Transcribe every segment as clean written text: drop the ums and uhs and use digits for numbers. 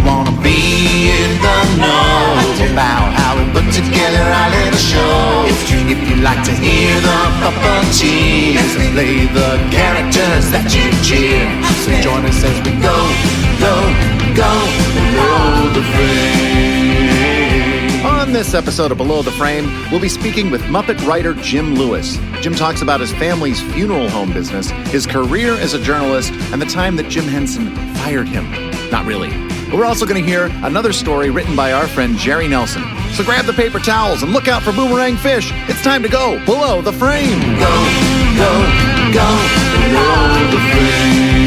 wanna be in the know about how we put together our little show. If you like to hear the puppeteers play the characters that you cheer, so join us as we go below the frame. On this episode of Below the Frame, we'll be speaking with Muppet writer Jim Lewis. Jim talks about his family's funeral home business, his career as a journalist, and the time that Jim Henson fired him. Not really. But we're also going to hear another story written by our friend Jerry Nelson. So grab the paper towels and look out for boomerang fish. It's time to go below the frame. Go below the frame.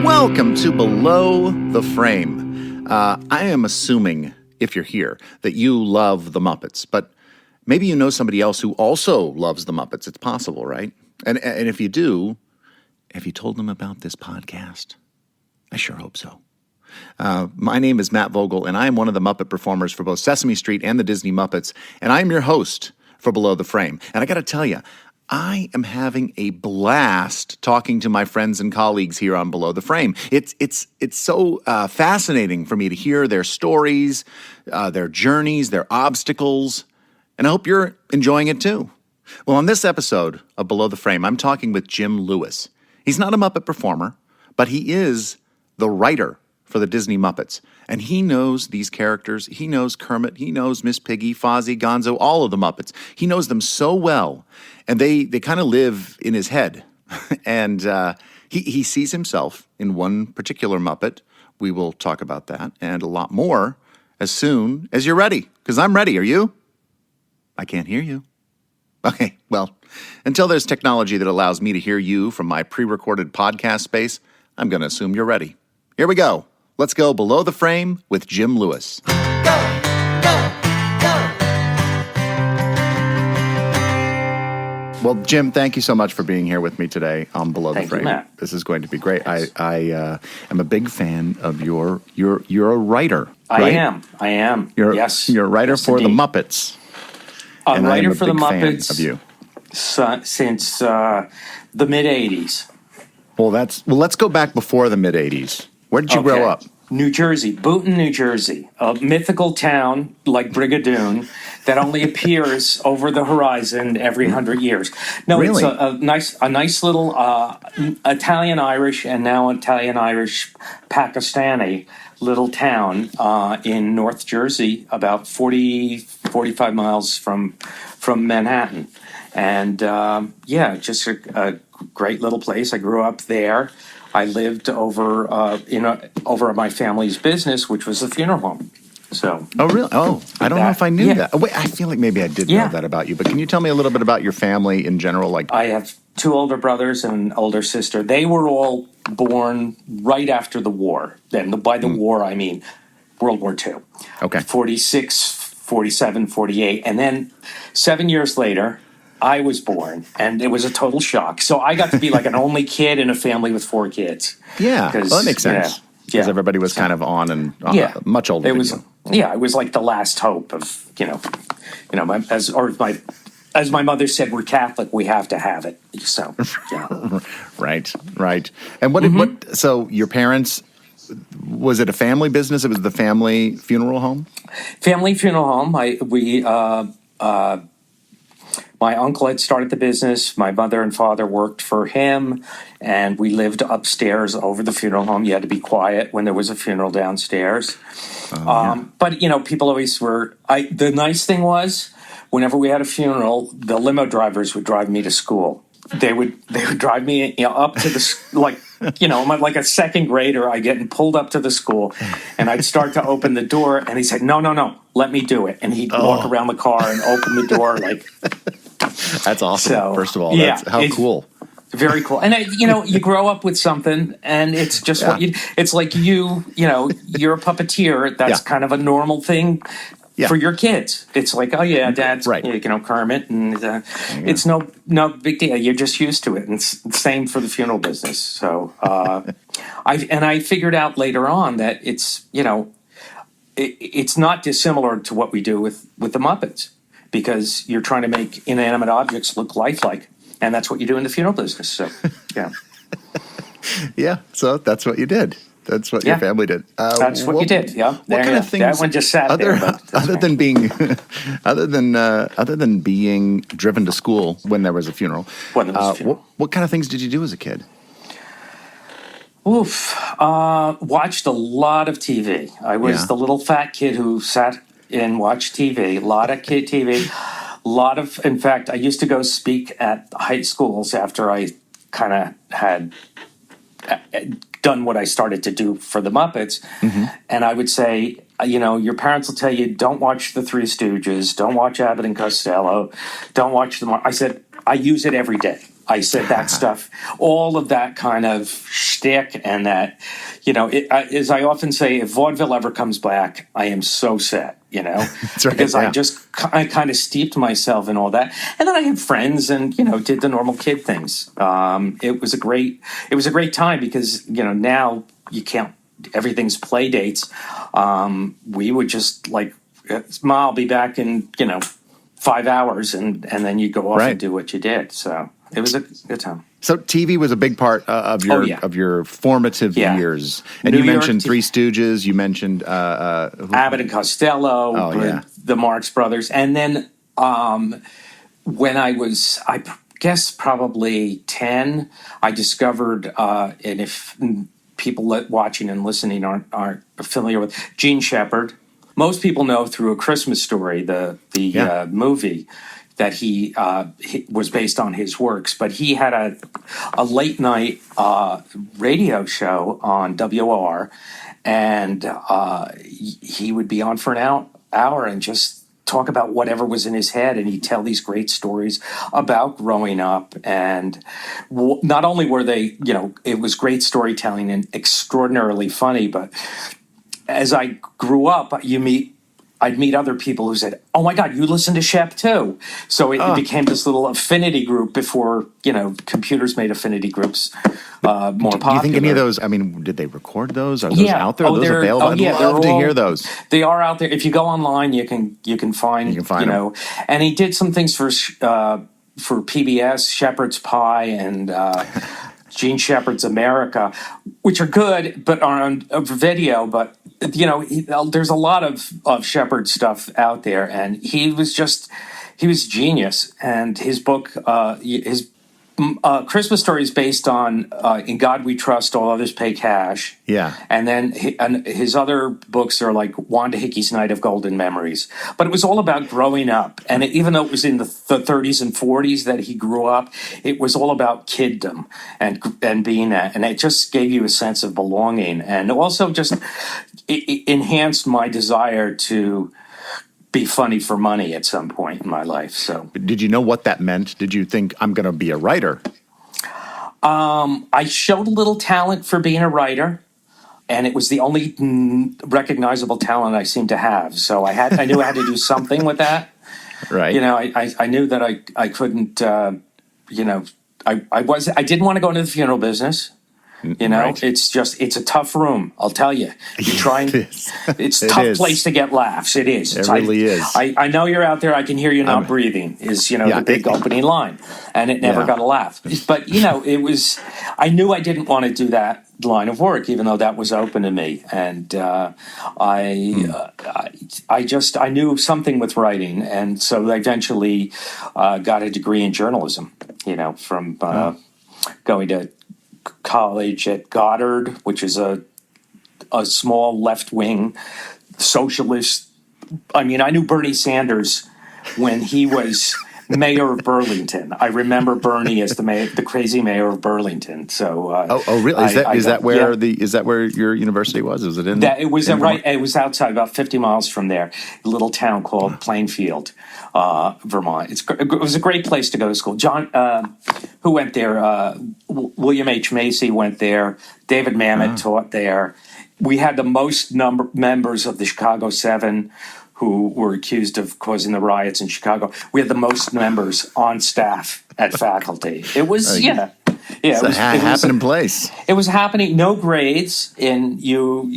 Welcome to Below the Frame. I am assuming, if you're here, that you love the Muppets, but maybe you know somebody else who also loves the Muppets. It's possible, right? And if you do, have you told them about this podcast? I sure hope so. My name is Matt Vogel, and I am one of the Muppet Performers for both Sesame Street and the Disney Muppets, and I'm your host for Below the Frame. And I got to tell you, I am having a blast talking to my friends and colleagues here on Below the Frame. It's so fascinating for me to hear their stories, their journeys, their obstacles, and I hope you're enjoying it too. Well, on this episode of Below the Frame, I'm talking with Jim Lewis. He's not a Muppet performer, but he is the writer for the Disney Muppets. And he knows these characters. He knows Kermit. He knows Miss Piggy, Fozzie, Gonzo, all of the Muppets. He knows them so well. And they kind of live in his head. And he sees himself in one particular Muppet. We will talk about that and a lot more as soon as you're ready. Because I'm ready. Are you? I can't hear you. Okay, well, until there's technology that allows me to hear you from my pre-recorded podcast space, I'm going to assume you're ready. Here we go. Let's go below the frame with Jim Lewis. Go. Well, Jim, thank you so much for being here with me today on Below the Frame. You, Matt. This is going to be great. I am a big fan of you're a writer. Right? I am. Yes. You're a writer for indeed. the Muppets. I'm writer for the Muppets of you. Since the mid-'80s. Well, let's go back before the mid-'80s. Where did you grow up? New Jersey, Boonton, New Jersey, a mythical town like Brigadoon that only appears over the horizon every 100 years. No, really? It's a nice little Italian-Irish and now Italian-Irish Pakistani little town in North Jersey, about 45 miles from Manhattan. And just a great little place. I grew up there. I lived over my family's business, which was a funeral home. So. Oh, really? Oh, I don't know if I knew that. Oh, wait, I feel like maybe I did know that about you. But can you tell me a little bit about your family in general? Like, I have two older brothers and an older sister. They were all born right after the war. And by the war, I mean World War II. Okay. 46, 47, 48. And then 7 years later, I was born, and it was a total shock. So I got to be like an only kid in a family with 4 kids. Yeah, well, that makes sense. Because everybody was kind of on and much older than you. Yeah, it was like the last hope of, as my mother said, we're Catholic, we have to have it. So, yeah. Right. And so your parents, was it a family business? It was the family funeral home? Family funeral home. My uncle had started the business. My mother and father worked for him, and we lived upstairs over the funeral home. You had to be quiet when there was a funeral downstairs. But, people always were... The nice thing was, whenever we had a funeral, the limo drivers would drive me to school. They would drive me up to the... I'm like a second grader. I get pulled up to the school, and I'd start to open the door, and he said, no, let me do it. And he'd walk around the car and open the door like... That's awesome. So, first of all, how cool. Very cool. And you grow up with something, and it's just it's like you're a puppeteer. That's kind of a normal thing for your kids. It's like, oh yeah, Dad's Kermit, and it's no big deal. You're just used to it, and it's the same for the funeral business. So I figured out later on that it's it's not dissimilar to what we do with the Muppets. Because you're trying to make inanimate objects look lifelike. And that's what you do in the funeral business. So, yeah. Yeah, so that's what you did. That's what your Yeah. family did. That's what you did. Yeah. What There kind you of go. things? That one just sat there. But that's Other right. than being, other than being driven to school when there was a funeral, When there was a funeral. what kind of things did you do as a kid? Oof. Watched a lot of TV. I was Yeah. the little fat kid who sat and watched TV. A lot of kid TV. In fact, I used to go speak at high schools after I kind of had done what I started to do for the Muppets. And I would say, your parents will tell you, don't watch the Three Stooges, don't watch Abbott and Costello, don't watch the. I said, I use it every day. I said that stuff, all of that kind of shtick, and that, as I often say, if vaudeville ever comes back, I am so sad, That's right, because yeah. I kind of steeped myself in all that, and then I had friends, and did the normal kid things. It was a great time because now you can't. Everything's play dates. We would just like, Ma, I'll be back in 5 hours, and then you go off Right. and do what you did. So it was a good time. So TV was a big part of your yeah. of your formative Yeah. years, and New you York mentioned t- Three Stooges. You mentioned Abbott and Costello, Oh, yeah. the Marx Brothers, and then when I was, I guess probably 10, I discovered, and if people watching and listening aren't familiar with Gene Shepherd, most people know through A Christmas Story, the Yeah. movie, that he was based on his works, but he had a late night radio show on WOR, and he would be on for an hour and just talk about whatever was in his head, and he'd tell these great stories about growing up. And not only were they, it was great storytelling and extraordinarily funny, but as I grew up, I'd meet other people who said, "Oh my God, you listen to Shep too." So it became this little affinity group before computers made affinity groups more popular. Do you think any of those? I mean, did they record those? Are those out there? Are those they're available? I'd yeah, love to they're all- hear those. They are out there. If you go online, you can find You can find them. And he did some things for PBS, Shepherd's Pie, and Gene Shepherd's America, which are good, but are on video. But there's a lot of Shepherd stuff out there, and he was genius. And his book, his Christmas Story is based on "In God We Trust, All Others Pay Cash." Yeah. And then his other books are like Wanda Hickey's Night of Golden Memories. But it was all about growing up. And even though it was in the 30s and 40s that he grew up, it was all about kiddom and being that. And it just gave you a sense of belonging. And also just it enhanced my desire to be funny for money at some point in my life. So Did you know what that meant? Did you think I'm going to be a writer? I showed a little talent for being a writer, and it was the only recognizable talent I seemed to have. So I knew I had to do something with that. Right. I knew that I couldn't. I didn't want to go into the funeral business. Right. It's a tough room. I'll tell you. You try and it's a It tough is. place to get laughs. It is. It really is. I know you're out there. I can hear you not breathing. Is Yeah, the big opening line, and it never Yeah. got a laugh. But it was. I knew I didn't want to do that line of work, even though that was open to me, and I knew something with writing, and so I eventually got a degree in journalism. From going to college at Goddard, which is a small left-wing socialist. I mean, I knew Bernie Sanders when he was mayor of Burlington. I remember Bernie as the crazy mayor of Burlington. So, Oh, really? Is that where your university was? Was it in? That it was in right. It was outside, about 50 miles from there, a little town called Plainfield, Vermont. It was a great place to go to school. John, who went there? William H. Macy went there. David Mamet taught there. We had the most members of the Chicago Seven who were accused of causing the riots in Chicago. We had the most members on staff at faculty. It was It's a happening place. It was happening. No grades, and you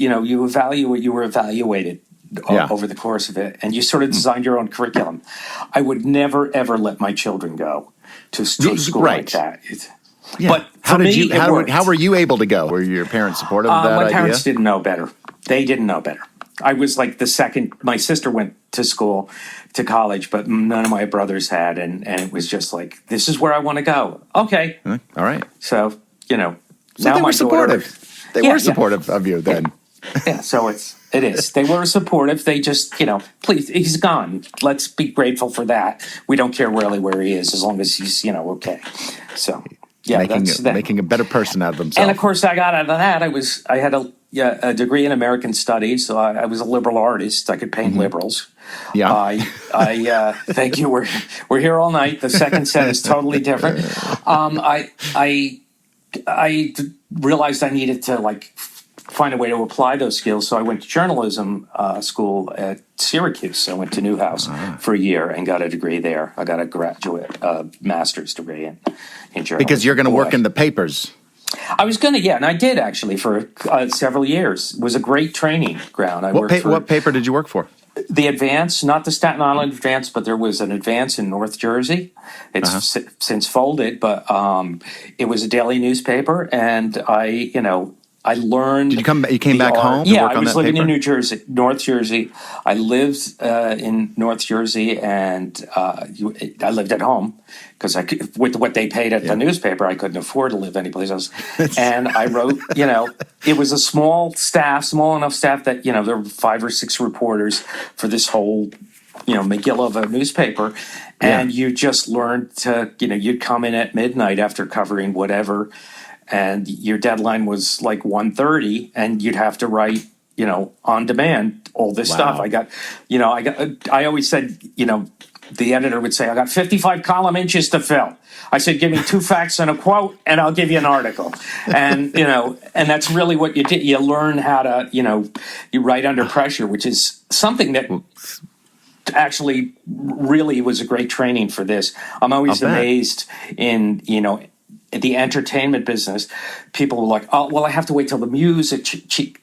evaluate. You were evaluated over the course of it, and you sort of designed your own curriculum. I would never ever let my children go to school Right. like that. Yeah. But How For did me, you? it worked. How were you able to go? Were your parents supportive of that My idea? parents didn't know better. They didn't know better. I was like the second. My sister went to college, but none of my brothers had, and it was just like, this is where I want to go. Okay, All right. so So now they my were supportive. daughter. They were supportive of you then. Yeah, so it is. They were supportive. They just, please, he's gone. Let's be grateful for that. We don't care really where he is as long as he's, okay. So, yeah, that's that. Making a better person out of himself. And of course, I got out of that. I had a degree in American Studies, so I was a liberal artist. I could paint liberals. Yeah. I thank you. We're here all night. The second set is totally different. I realized I needed to find a way to apply those skills, so I went to journalism school at Syracuse. I went to Newhouse for a year and got a degree there. I got a graduate master's degree in journalism. Because you're going to work in the papers. I was going to, and I did actually for several years. It was a great training ground. What paper did you work for? The Advance, not the Staten Island Advance, but there was an Advance in North Jersey. It's since folded, but it was a daily newspaper, and I learned. You came back home? To Yeah, work I on was that living paper? in New Jersey, North Jersey. I lived in North Jersey, and I lived at home because with what they paid at the newspaper, I couldn't afford to live anyplace else. And I wrote, it was a small enough staff that there were 5 or 6 reporters for this whole McGill of a newspaper, and you just learned to you'd come in at midnight after covering whatever. And your deadline was like 1:30, and you'd have to write, on demand all this stuff. I always said, the editor would say, I got 55 column inches to fill. I said, give me 2 facts and a quote, and I'll give you an article. And, and that's really what you did. You learn how to, you write under pressure, which is something that actually really was a great training for this. I'm always amazed in, the entertainment business. People were like, oh, well, I have to wait till the music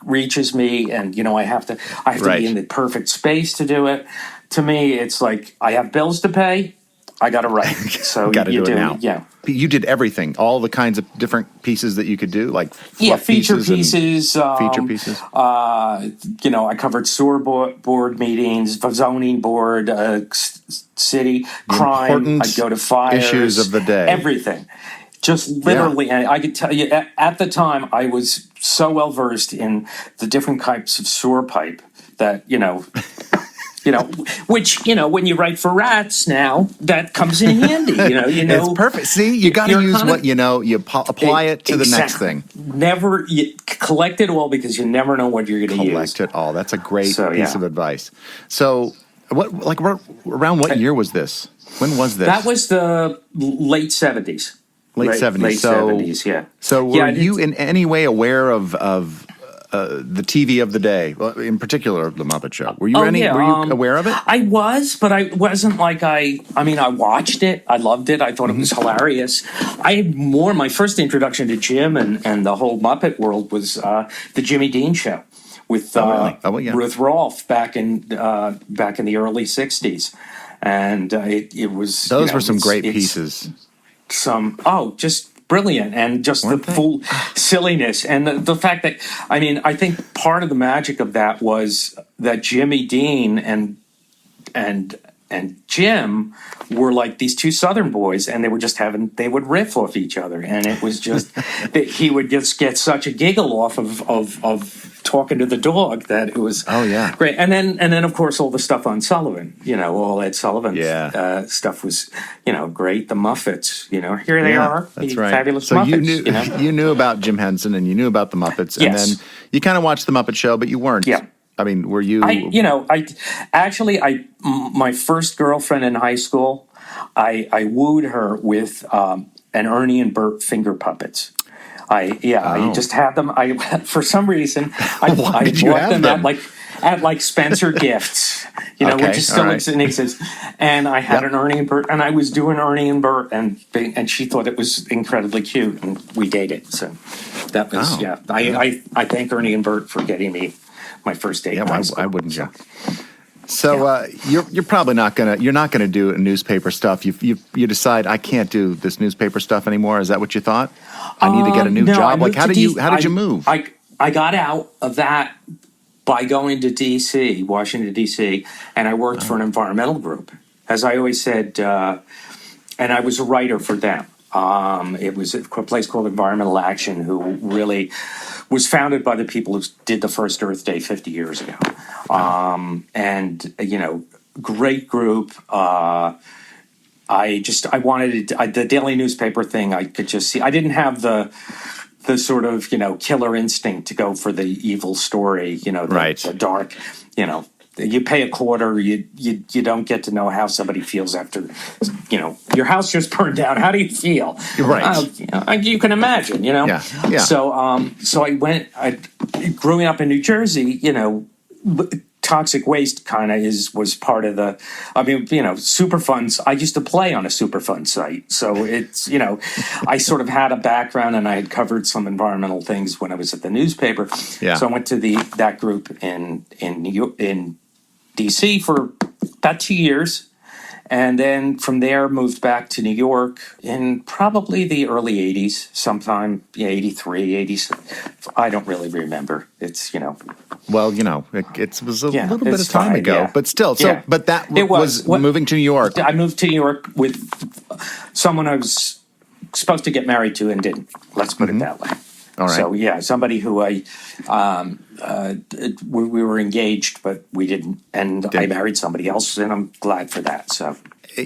reaches me, and I have to be in the perfect space to do it. To me, it's like, I have bills to pay, I got to write. So you do it now. Yeah. You did everything, all the kinds of different pieces that you could do, like feature pieces. Feature pieces. I covered sewer board meetings, zoning board, city crime. I'd go to fires, issues of the day, everything. Just literally, and I could tell you, at the time, I was so well versed in the different types of sewer pipe that which when you write for rats now, that comes in handy. It's perfect. See, you got to use what you know. You apply it to the next thing. Never collect it all, because you never know what you're going to use. Collect it all. That's a great piece of advice. So, around what year was this? When was this? That was the late 70s. Late 70s. Late 70s, yeah. So were you in any way aware of the TV of the day, in particular the Muppet Show? Were you were you aware of it? I was, but I wasn't like I watched it. I loved it. I thought it was hilarious. My first introduction to Jim and the whole Muppet world was the Jimmy Dean Show with Ruth Rolfe back in the early 60s. And it was... Those were some great pieces. Just brilliant, and just the full silliness, and the fact that I think part of the magic of that was that Jimmy Dean and Jim were like these 2 Southern boys, and they would riff off each other, and it was just that he would just get such a giggle off of talking to the dog that it was great. And then of course all the stuff on Sullivan, all Ed Sullivan's stuff was great. The Muppets, here they are, that's right. Fabulous so Muppets. You knew about Jim Henson, and you knew about the Muppets, and then you kind of watched the Muppet Show, but you weren't. Yeah. I mean, were you? My first girlfriend in high school, I wooed her with an Ernie and Bert finger puppets. I just had them. For some reason, I bought them at Spencer Gifts, which is still exists. And I had an Ernie and Bert, and I was doing Ernie and Bert, and she thought it was incredibly cute, and we dated. So that was I thank Ernie and Bert for getting me my first date. Yeah, why wouldn't you? So you're probably not gonna do newspaper stuff. You decide I can't do this newspaper stuff anymore. Is that what you thought? I need to get a new No, job. Like how did you move? I got out of that by going to D.C., Washington, D.C., and I worked for an environmental group. As I always said, and I was a writer for them. It was a place called Environmental Action, who really was founded by the people who did the first Earth Day 50 years ago. And, great group. I wanted the daily newspaper thing. I could just see, I didn't have the sort of, killer instinct to go for the evil story, the dark, you pay a quarter, you don't get to know how somebody feels after, your house just burned down. How do you feel? Right. You can imagine, Yeah. So growing up in New Jersey, toxic waste kind of was part of the, Superfunds. I used to play on a Superfund site. So it's, I sort of had a background and I had covered some environmental things when I was at the newspaper. Yeah. So I went to that group in New York, in DC for about 2 years. And then from there, moved back to New York in probably the early 80s, sometime, 83, 80s. I don't really remember. It's, Well, it was a little bit of time fine, ago, yeah. but still. So, Yeah. but that It was moving to New York. I moved to New York with someone I was supposed to get married to and didn't. Let's put it that way. All right. So, somebody who we were engaged, but we didn't. And I married somebody else, and I'm glad for that. So,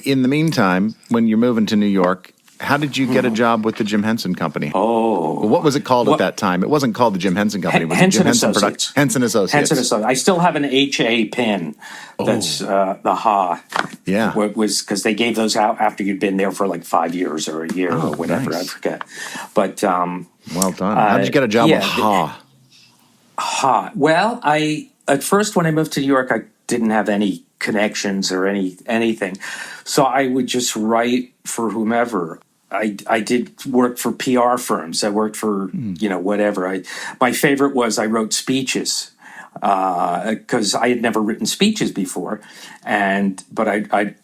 in the meantime, when you're moving to New York, how did you get a job with the Jim Henson Company? Oh. What was it called at that time? It wasn't called the Jim Henson Company. It was Henson Jim Henson Associates. Henson Associates. Henson Associates. I still have an HA pin. That's the HA. Yeah. Was because they gave those out after you'd been there for like 5 years or a year or whatever. Nice. I forget. But well done. How did you get a job with HA? HA. Well, at first when I moved to New York, I didn't have any connections or anything, so I would just write for whomever. I did work for PR firms. I worked for whatever. My favorite was I wrote speeches because I had never written speeches before, but I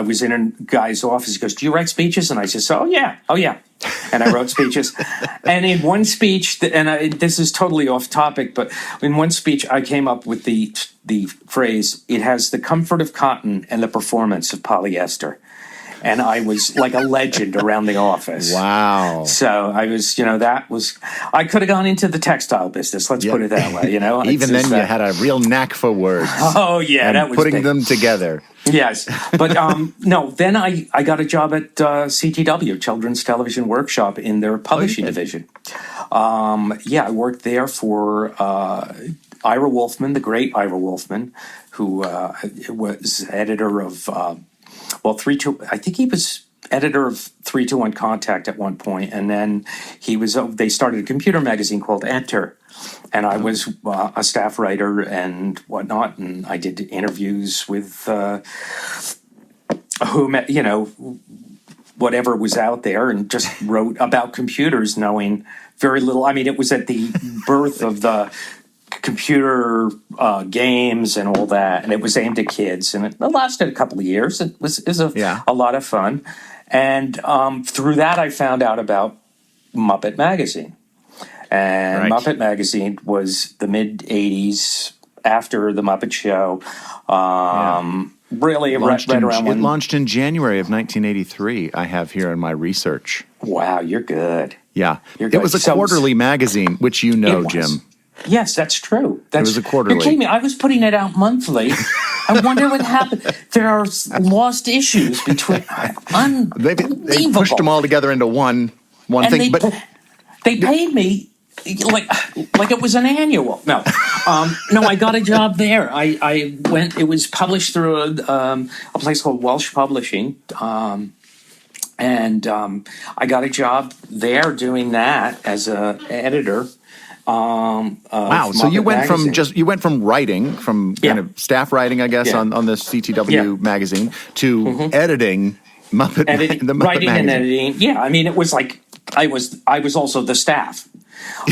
was in a guy's office. He goes, "Do you write speeches?" And I said, "Oh yeah." And I wrote speeches. And in one speech, this is totally off topic, but in one speech, I came up with the phrase, "It has the comfort of cotton and the performance of polyester." And I was like a legend around the office. Wow. So I was, I could have gone into the textile business. Let's put it that way, Even then, you had a real knack for words. Oh, yeah. And that was putting big. them together. Yes. But no, then I got a job at CTW, Children's Television Workshop, in their publishing division. I worked there for Ira Wolfman, the great Ira Wolfman, who was editor of... I think he was editor of 3-2-1 Contact at one point, and then they started a computer magazine called Enter, and I was a staff writer and whatnot, and I did interviews with whatever was out there, and just wrote about computers, knowing very little. I mean, it was at the birth of the computer games and all that, and it was aimed at kids, and it lasted a couple of years. It was a lot of fun, and through that I found out about Muppet Magazine, and Muppet Magazine was the mid '80s after the Muppet Show. Really, right around when it launched in January of 1983. I have here in my research. Wow, you're good. Yeah, you're good. It was a quarterly magazine, which Jim. Yes, that's true. It was a quarterly. You're kidding me. I was putting it out monthly. I wonder what happened. There are lost issues between. Unbelievable. They pushed them all together into one and thing. But they paid me like it was an annual. No, I got a job there. I went. It was published through a place called Welsh Publishing. And I got a job there doing that as an editor. Wow! So you went from writing, from kind of staff writing, I guess, on the CTW magazine to editing the Muppet writing magazine. and editing. Yeah, I mean, it was like I was also the staff.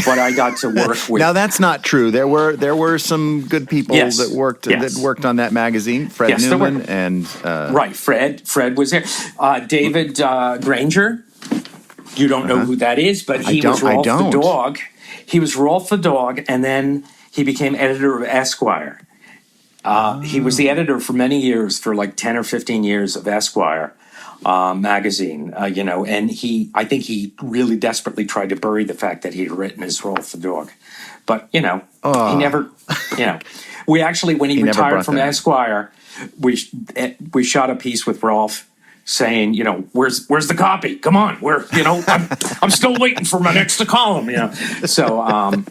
but I got to work with. Now that's not true. There were some good people Yes. that worked on that magazine. Fred Yes, there Newman were. and Right, Fred was there. David Granger, you don't know who that is, but he was Rolf the don't. dog. He was Rolf the dog, and then he became editor of Esquire. He was the editor for many years, for like 10 or 15 years of Esquire magazine, and I think he really desperately tried to bury the fact that he had written as Rolf the dog. But, he never, we actually, when he never retired brought from that in. Esquire, we shot a piece with Rolf saying, where's the copy? Come on, I'm still waiting for my next column, So,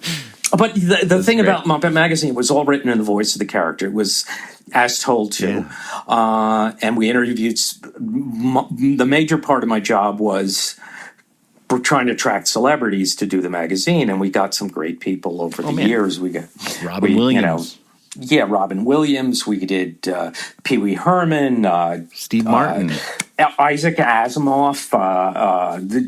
but the thing about Muppet Magazine was all written in the voice of the character. It was as told to. And we interviewed. The major part of my job was we're trying to attract celebrities to do the magazine, and we got some great people over the years. We got Robin Williams. Robin Williams. We did Pee Wee Herman, Steve Martin, Isaac Asimov,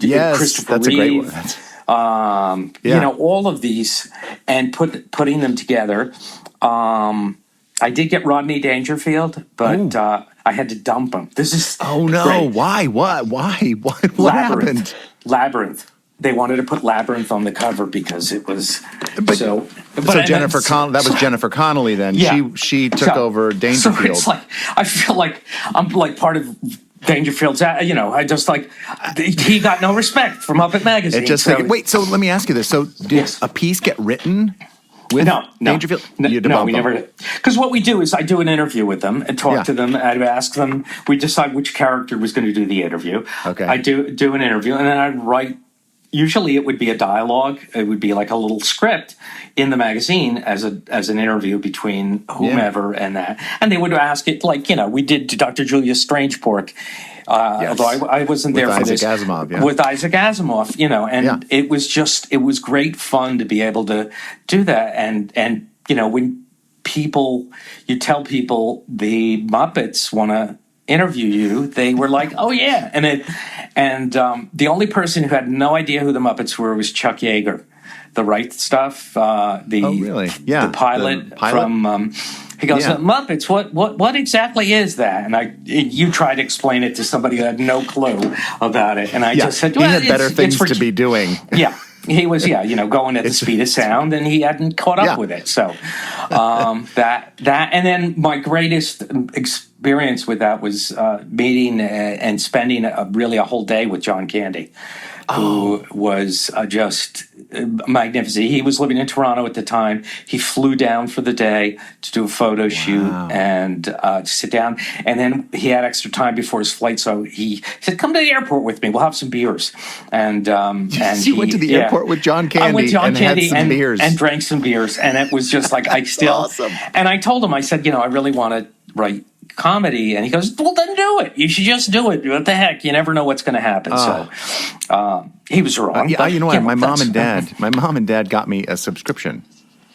yes, Christopher that's Reeve. a great one. All of these, and putting them together. I did get Rodney Dangerfield, but I had to dump him. This is great. Why? What happened? Labyrinth. They wanted to put Labyrinth on the cover because it was so Jennifer that was Jennifer Connelly then. Yeah. She took over Dangerfield. So it's like I feel like I'm like part of Dangerfield's, I just he got no respect from Muppet Magazine. So let me ask you this. So did a piece get written with Dangerfield? No, we never did. Because what we do is I do an interview with them and talk to them. I'd ask them. We decide which character was going to do the interview. Okay. I do an interview, and then I'd write. Usually it would be a dialogue. It would be like a little script in the magazine as an interview between whomever and that. And they would ask it we did Dr. Julius Strangepork. Although I wasn't there for this. With Isaac Asimov, and it was great fun to be able to do that. And when you tell people the Muppets want to interview you, they were like, "Oh yeah," and the only person who had no idea who the Muppets were was Chuck Yeager, the Right Stuff, the pilot from. He goes, Muppets. What exactly is that? And you try to explain it to somebody who had no clue about it, and I just said, "Well, he had better things to be doing." Yeah. He was, going at the speed of sound, and he hadn't caught up with it. So that, and then my greatest experience with that was meeting and spending really a whole day with John Candy, who was just magnificent. He was living in Toronto at the time. He flew down for the day to do a photo shoot and to sit down. And then he had extra time before his flight, so he said, "Come to the airport with me. We'll have some beers." And you went to the airport with John Candy. I went to John Candy had some beers and drank some beers, and it was just like I still. Awesome. And I told him, I said, I really want to write comedy, and he goes, "Well, then do it. You should just do it. What the heck? You never know what's going to happen." So he was wrong. You know what? My mom and dad got me a subscription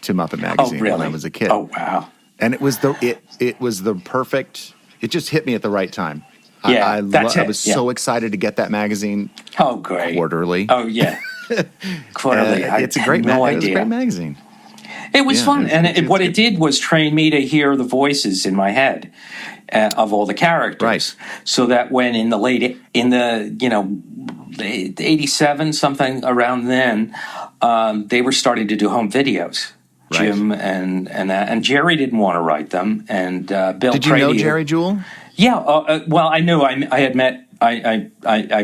to Muppet Magazine when I was a kid. Oh wow! And it was the perfect. It just hit me at the right time. Yeah, I was so excited to get that magazine. Oh, great! Quarterly. Oh yeah, quarterly. It's a great magazine. It was a great magazine. It was fun, and what it did was train me to hear the voices in my head of all the characters, right? So that when in the 87 something around then, they were starting to do home videos. Right. Jim and that, and Jerry didn't want to write them, and Bill. Did you know Jerry Jewell? Yeah, well, I knew. I had met. I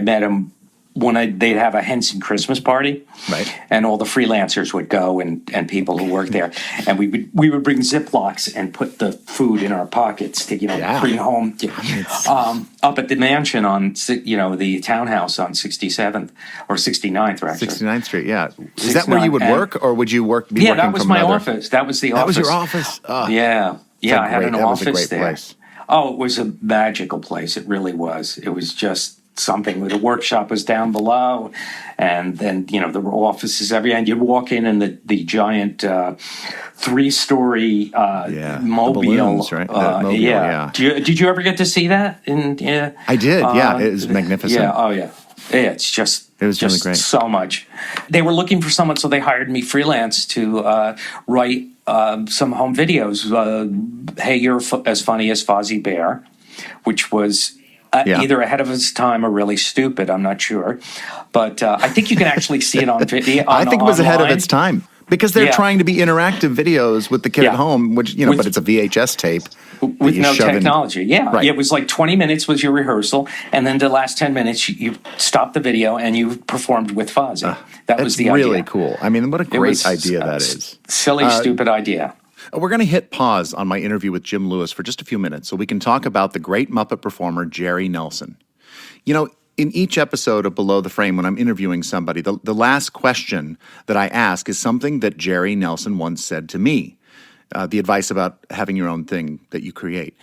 met him when they'd have a Henson Christmas party, right? And all the freelancers would go and people who worked there, and we would bring Ziplocs and put the food in our pockets to bring home up at the mansion on the townhouse on 67th or 69th, actually 69th Street. Yeah, is that where you would work, or would you work? Yeah, that was my office. That was the office. That was your office. Oh. Yeah. I had an office there. Place. Oh, it was a magical place. It really was. It was just something. The workshop was down below, and then there were offices every end. You'd walk in, and the giant 3-story mobile. The balloons, right? Mobile, Did you ever get to see that? I did. It was magnificent. Yeah. Oh yeah. It's just It was really just great. so much. They were looking for someone, so they hired me freelance to write some home videos. Hey, you're as funny as Fozzie Bear, which was either ahead of its time or really stupid. I'm not sure. But I think you can actually see it on video. I think it was ahead of its time because they're Yeah. trying to be interactive videos with the kid at home, which, but it's a VHS tape. With no technology. Yeah. Right. It was like 20 minutes was your rehearsal, and then the last 10 minutes you stopped the video and you performed with Fozzie. That was the idea. Really cool. I mean, what a great idea that is. Silly, stupid idea. We're going to hit pause on my interview with Jim Lewis for just a few minutes so we can talk about the great Muppet performer, Jerry Nelson. In each episode of Below the Frame, when I'm interviewing somebody, the last question that I ask is something that Jerry Nelson once said to me, the advice about having your own thing that you create.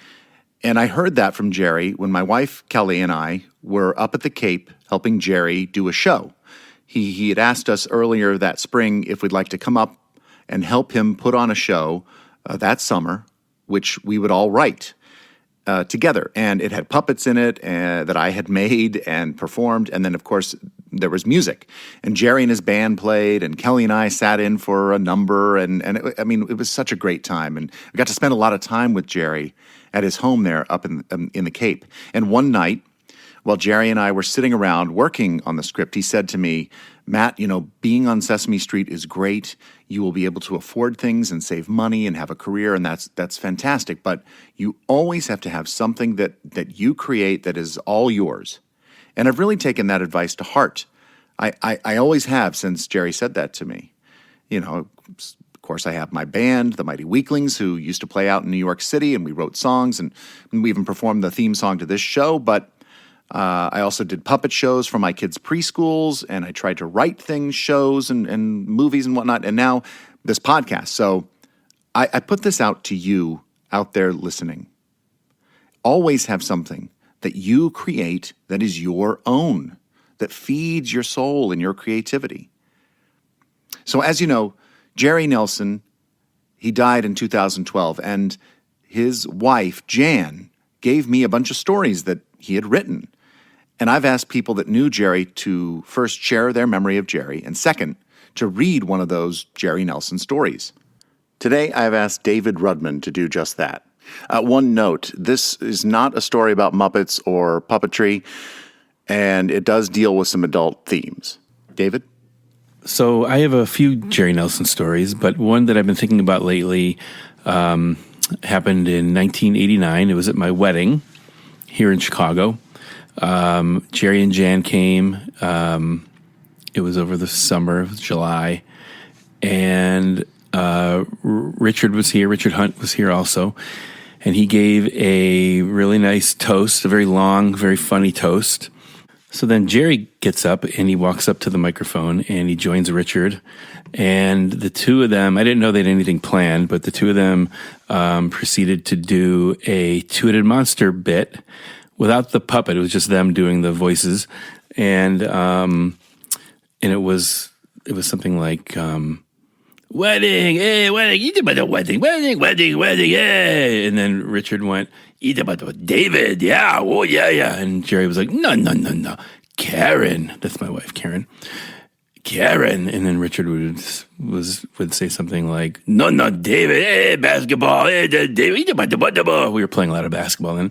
And I heard that from Jerry when my wife, Kelly, and I were up at the Cape helping Jerry do a show. He had asked us earlier that spring if we'd like to come up and help him put on a show that summer, which we would all write together. And it had puppets in it that I had made and performed. And then, of course, there was music. And Jerry and his band played, and Kelly and I sat in for a number. And it was such a great time. And we got to spend a lot of time with Jerry at his home there up in the Cape. And one night, while Jerry and I were sitting around working on the script, he said to me, Matt, being on Sesame Street is great. You will be able to afford things and save money and have a career, and that's fantastic. But you always have to have something that you create that is all yours. And I've really taken that advice to heart. I always have since Jerry said that to me. Of course, I have my band, the Mighty Weaklings, who used to play out in New York City, and we wrote songs, and we even performed the theme song to this show. But I also did puppet shows for my kids' preschools, and I tried to write things, shows, and movies and whatnot, and now this podcast. So I put this out to you out there listening. Always have something that you create that is your own, that feeds your soul and your creativity. So as you know, Jerry Nelson, he died in 2012, and his wife, Jan, gave me a bunch of stories that he had written. And I've asked people that knew Jerry to first share their memory of Jerry, and second, to read one of those Jerry Nelson stories. Today, I've asked David Rudman to do just that. One note, this is not a story about Muppets or puppetry, and it does deal with some adult themes. David? So I have a few Jerry Nelson stories, but one that I've been thinking about lately happened in 1989. It was at my wedding here in Chicago. Jerry and Jan came. It was over the summer, it was July. And Richard was here. Richard Hunt was here also. And he gave a really nice toast, a very long, very funny toast. So then Jerry gets up and he walks up to the microphone and he joins Richard. And the two of them, I didn't know they had anything planned, but the two of them proceeded to do a two-headed monster bit without the puppet. It was just them doing the voices. And it was something like, wedding, hey, wedding, eat about the wedding, hey. And then Richard went, eat about the David, yeah, oh, yeah. And Jerry was like, no. Karen, that's my wife, Karen. And then Richard would say something like, no, David, hey, basketball, hey, David, eat about the ball. We were playing a lot of basketball then.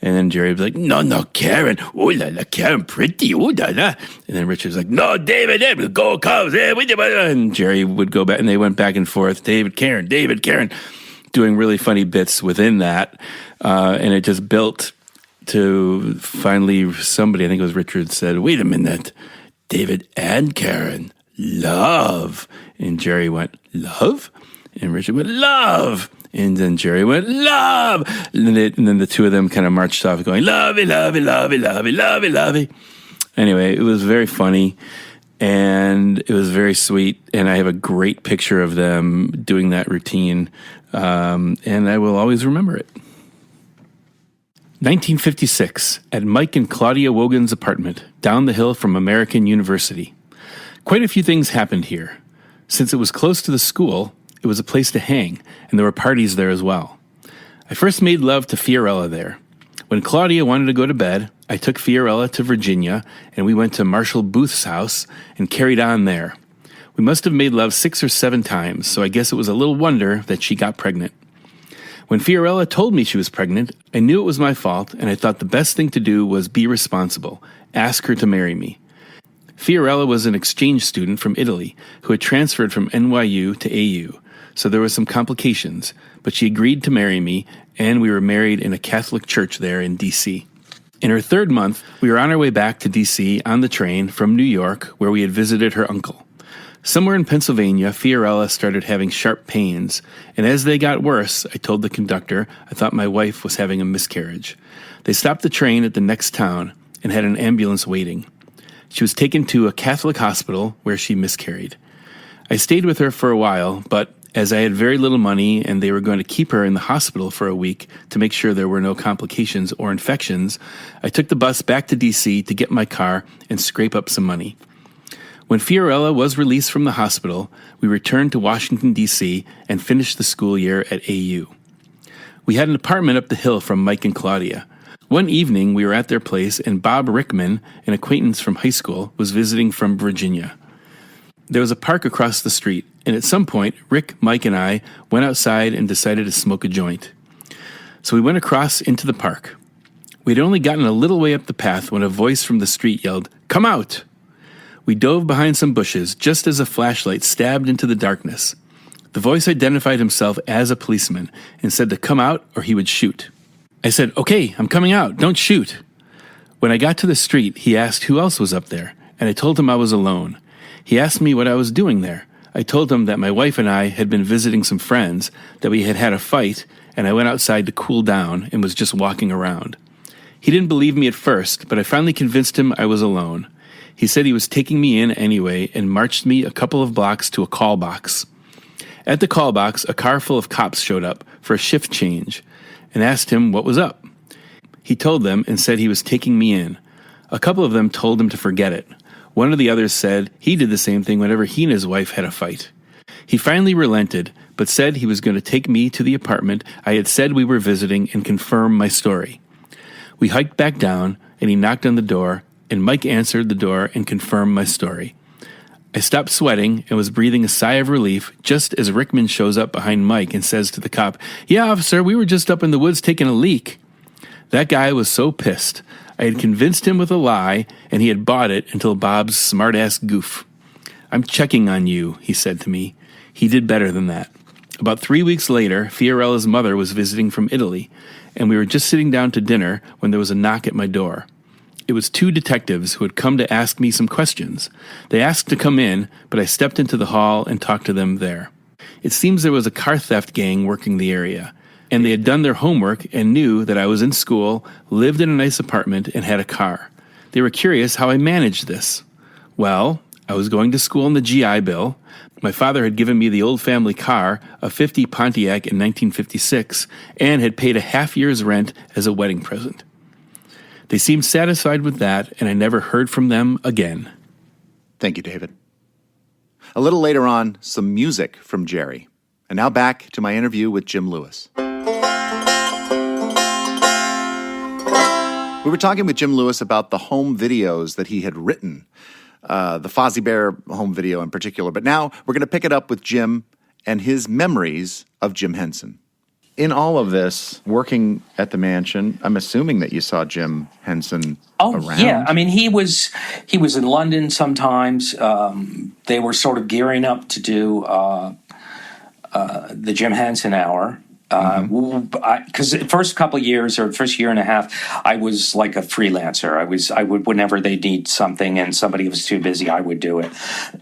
And then Jerry was like, no, Karen, oh, la, Karen, pretty, oh, la. And then Richard was like, no, David, hey, go Cubs, hey, and Jerry would go back, and they went back and forth, David, Karen, doing really funny bits within that. And it just built to finally somebody, I think it was Richard, said, wait a minute, David and Karen, love. And Jerry went, love? And Richard went, love. And then Jerry went, love. And then the two of them kind of marched off going, lovey. Anyway, it was very funny and it was very sweet. And I have a great picture of them doing that routine. And I will always remember it. 1956, at Mike and Claudia Wogan's apartment, down the hill from American University. Quite a few things happened here. Since it was close to the school, it was a place to hang, and there were parties there as well. I first made love to Fiorella there. When Claudia wanted to go to bed, I took Fiorella to Virginia, and we went to Marshall Booth's house and carried on there. We must have made love 6 or 7 times, so I guess it was a little wonder that she got pregnant. When Fiorella told me she was pregnant, I knew it was my fault, and I thought the best thing to do was be responsible, ask her to marry me. Fiorella was an exchange student from Italy who had transferred from NYU to AU, so there were some complications, but she agreed to marry me, and we were married in a Catholic church there in D.C. In her 3rd month, we were on our way back to D.C. on the train from New York, where we had visited her uncle. Somewhere in Pennsylvania, Fiorella started having sharp pains, and as they got worse, I told the conductor I thought my wife was having a miscarriage. They stopped the train at the next town and had an ambulance waiting. She was taken to a Catholic hospital where she miscarried. I stayed with her for a while, but as I had very little money and they were going to keep her in the hospital for a week to make sure there were no complications or infections, I took the bus back to D.C. to get my car and scrape up some money. When Fiorella was released from the hospital, we returned to Washington, D.C. and finished the school year at AU. We had an apartment up the hill from Mike and Claudia. One evening, we were at their place, and Bob Rickman, an acquaintance from high school, was visiting from Virginia. There was a park across the street, and at some point, Rick, Mike, and I went outside and decided to smoke a joint. So we went across into the park. We'd only gotten a little way up the path when a voice from the street yelled, "Come out!" We dove behind some bushes just as a flashlight stabbed into the darkness. The voice identified himself as a policeman and said to come out or he would shoot. I said, "Okay, I'm coming out. Don't shoot." When I got to the street, he asked who else was up there, and I told him I was alone. He asked me what I was doing there. I told him that my wife and I had been visiting some friends, that we had had a fight, and I went outside to cool down and was just walking around. He didn't believe me at first, but I finally convinced him I was alone. He said he was taking me in anyway and marched me a couple of blocks to a call box. At the call box, a car full of cops showed up for a shift change and asked him what was up. He told them and said he was taking me in. A couple of them told him to forget it. One of the others said he did the same thing whenever he and his wife had a fight. He finally relented, but said he was going to take me to the apartment I had said we were visiting and confirm my story. We hiked back down, and he knocked on the door, and Mike answered the door and confirmed my story. I stopped sweating and was breathing a sigh of relief just as Rickman shows up behind Mike and says to the cop, "Yeah, officer, we were just up in the woods taking a leak." That guy was so pissed. I had convinced him with a lie, and he had bought it until Bob's smart-ass goof. "I'm checking on you," he said to me. He did better than that. About 3 weeks later, Fiorella's mother was visiting from Italy, and we were just sitting down to dinner when there was a knock at my door. It was 2 detectives who had come to ask me some questions. They asked to come in, but I stepped into the hall and talked to them there. It seems there was a car theft gang working the area, and they had done their homework and knew that I was in school, lived in a nice apartment, and had a car. They were curious how I managed this. Well, I was going to school on the GI Bill. My father had given me the old family car, a '50 Pontiac in 1956, and had paid a half year's rent as a wedding present. They seemed satisfied with that, and I never heard from them again. Thank you, David. A little later on, some music from Jerry. And now back to my interview with Jim Lewis. We were talking with Jim Lewis about the home videos that he had written, the Fozzie Bear home video in particular. But now we're going to pick it up with Jim and his memories of Jim Henson. In all of this, working at the mansion, I'm assuming that you saw Jim Henson around. Yeah. I mean, he was in London sometimes. They were sort of gearing up to do the Jim Henson Hour. Because the first couple of years or first year and a half, I was like a freelancer. I would whenever they need something and somebody was too busy, I would do it.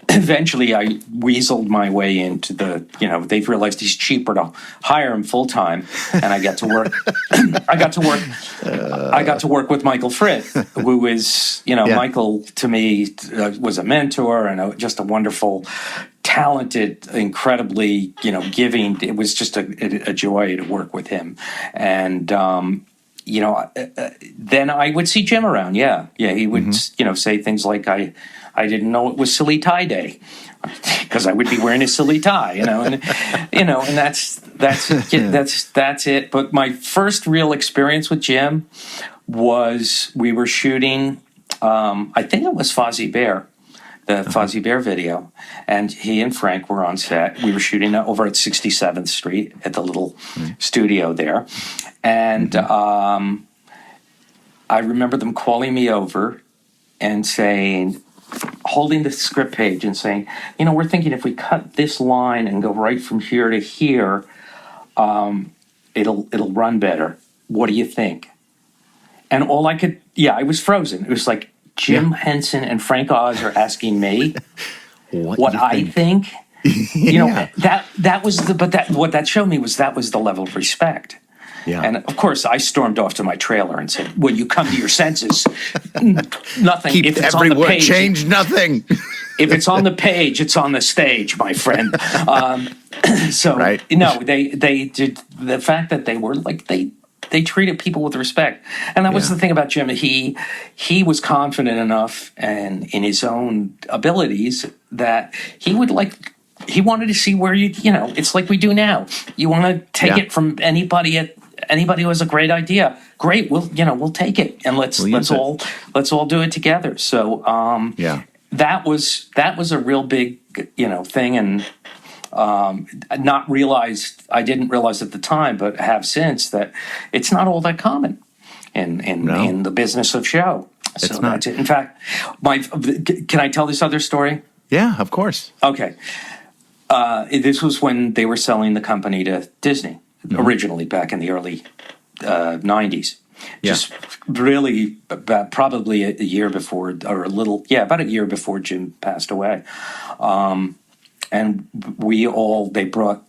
Eventually, I weaseled my way into they realized he's cheaper to hire him full time, and I got to work. I got to work with Michael Frith, who is Michael to me was a mentor and just a wonderful, talented, incredibly, giving. It was just a joy to work with him. And, then I would see Jim around. Yeah. He would, say things like, I didn't know it was silly tie day because I would be wearing a silly tie, and that's it. But my first real experience with Jim was we were shooting, I think it was Fozzie Bear, the Fozzie Bear video. And he and Frank were on set. We were shooting over at 67th Street at the little studio there. And I remember them calling me over and saying, holding the script page and saying, we're thinking if we cut this line and go right from here to here, it'll run better. What do you think? And all I could, I was frozen. It was like Jim Henson and Frank Oz are asking me what I think. That was what that showed me was that was the level of respect. Yeah. And of course, I stormed off to my trailer and said, "When you come to your senses, nothing. Keep if it's every on the word, page, change nothing." If it's on the page, it's on the stage, my friend. So Right. They did the fact that they were like they treated people with respect, and that was the thing about Jim. He was confident enough and in his own abilities that he would he wanted to see where it's like we do now. You want to take it from anybody who has a great idea. Great, we'll take it and let's all do it together. So that was a real big thing, and I didn't realize at the time, but have since, that it's not all that common in the business of show. So It's not. that's it. In fact, can I tell this other story? Yeah, of course. Okay. This was when they were selling the company to Disney, originally back in the early 90s. Yeah. Just really probably a year before, or about a year before Jim passed away. And they brought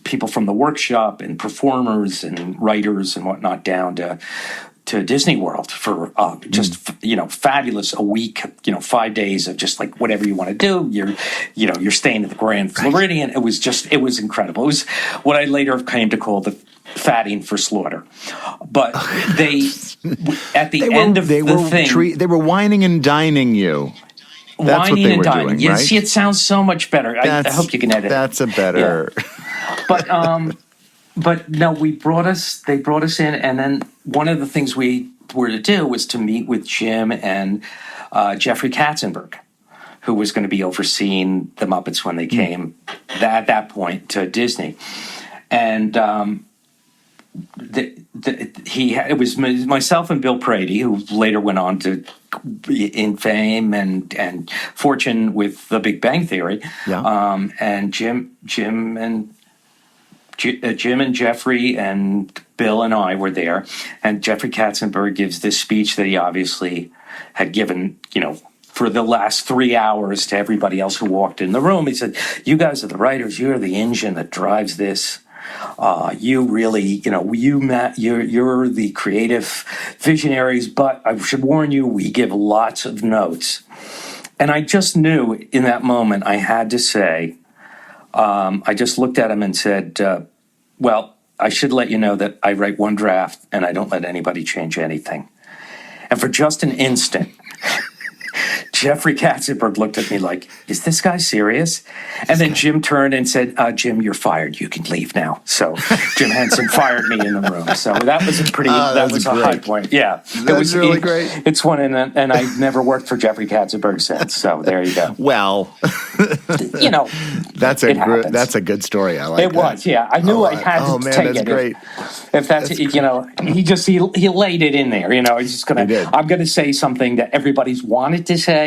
people from the workshop and performers and writers and whatnot down to Disney World for fabulous, a week, 5 days of just like whatever you want to do. You're staying at the Grand Floridian. It was incredible. It was what I later came to call the fatting for slaughter. But they were wining and dining you. That's what they were doing, You right? see, it sounds so much better. I hope you can edit it. That's a better. Yeah. But no, they brought us in, and then one of the things we were to do was to meet with Jim and Jeffrey Katzenberg, who was going to be overseeing the Muppets when they came at that point to Disney. And it was myself and Bill Prady, who later went on to in fame and fortune with The Big Bang Theory. Yeah. And Jim and Jeffrey and Bill and I were there, and Jeffrey Katzenberg gives this speech that he obviously had given, for the last 3 hours to everybody else who walked in the room. He said, "You guys are the writers. You're the engine that drives this. You really, you're the creative visionaries, but I should warn you, we give lots of notes." And I just knew in that moment I had to say, I just looked at him and said, well, I should let you know that I write one draft and I don't let anybody change anything. And for just an instant, Jeffrey Katzenberg looked at me like, is this guy serious? And then Jim turned and said, Jim, you're fired. You can leave now. So Jim Henson fired me in the room. So that was that was a high point. Yeah. It was really great. It's one, and I've never worked for Jeffrey Katzenberg since. So there you go. Well, that's a good story. I like it. It was, yeah. I knew I had to take it. That's great. If that's he laid it in there. He's just I'm gonna say something that everybody's wanted to say,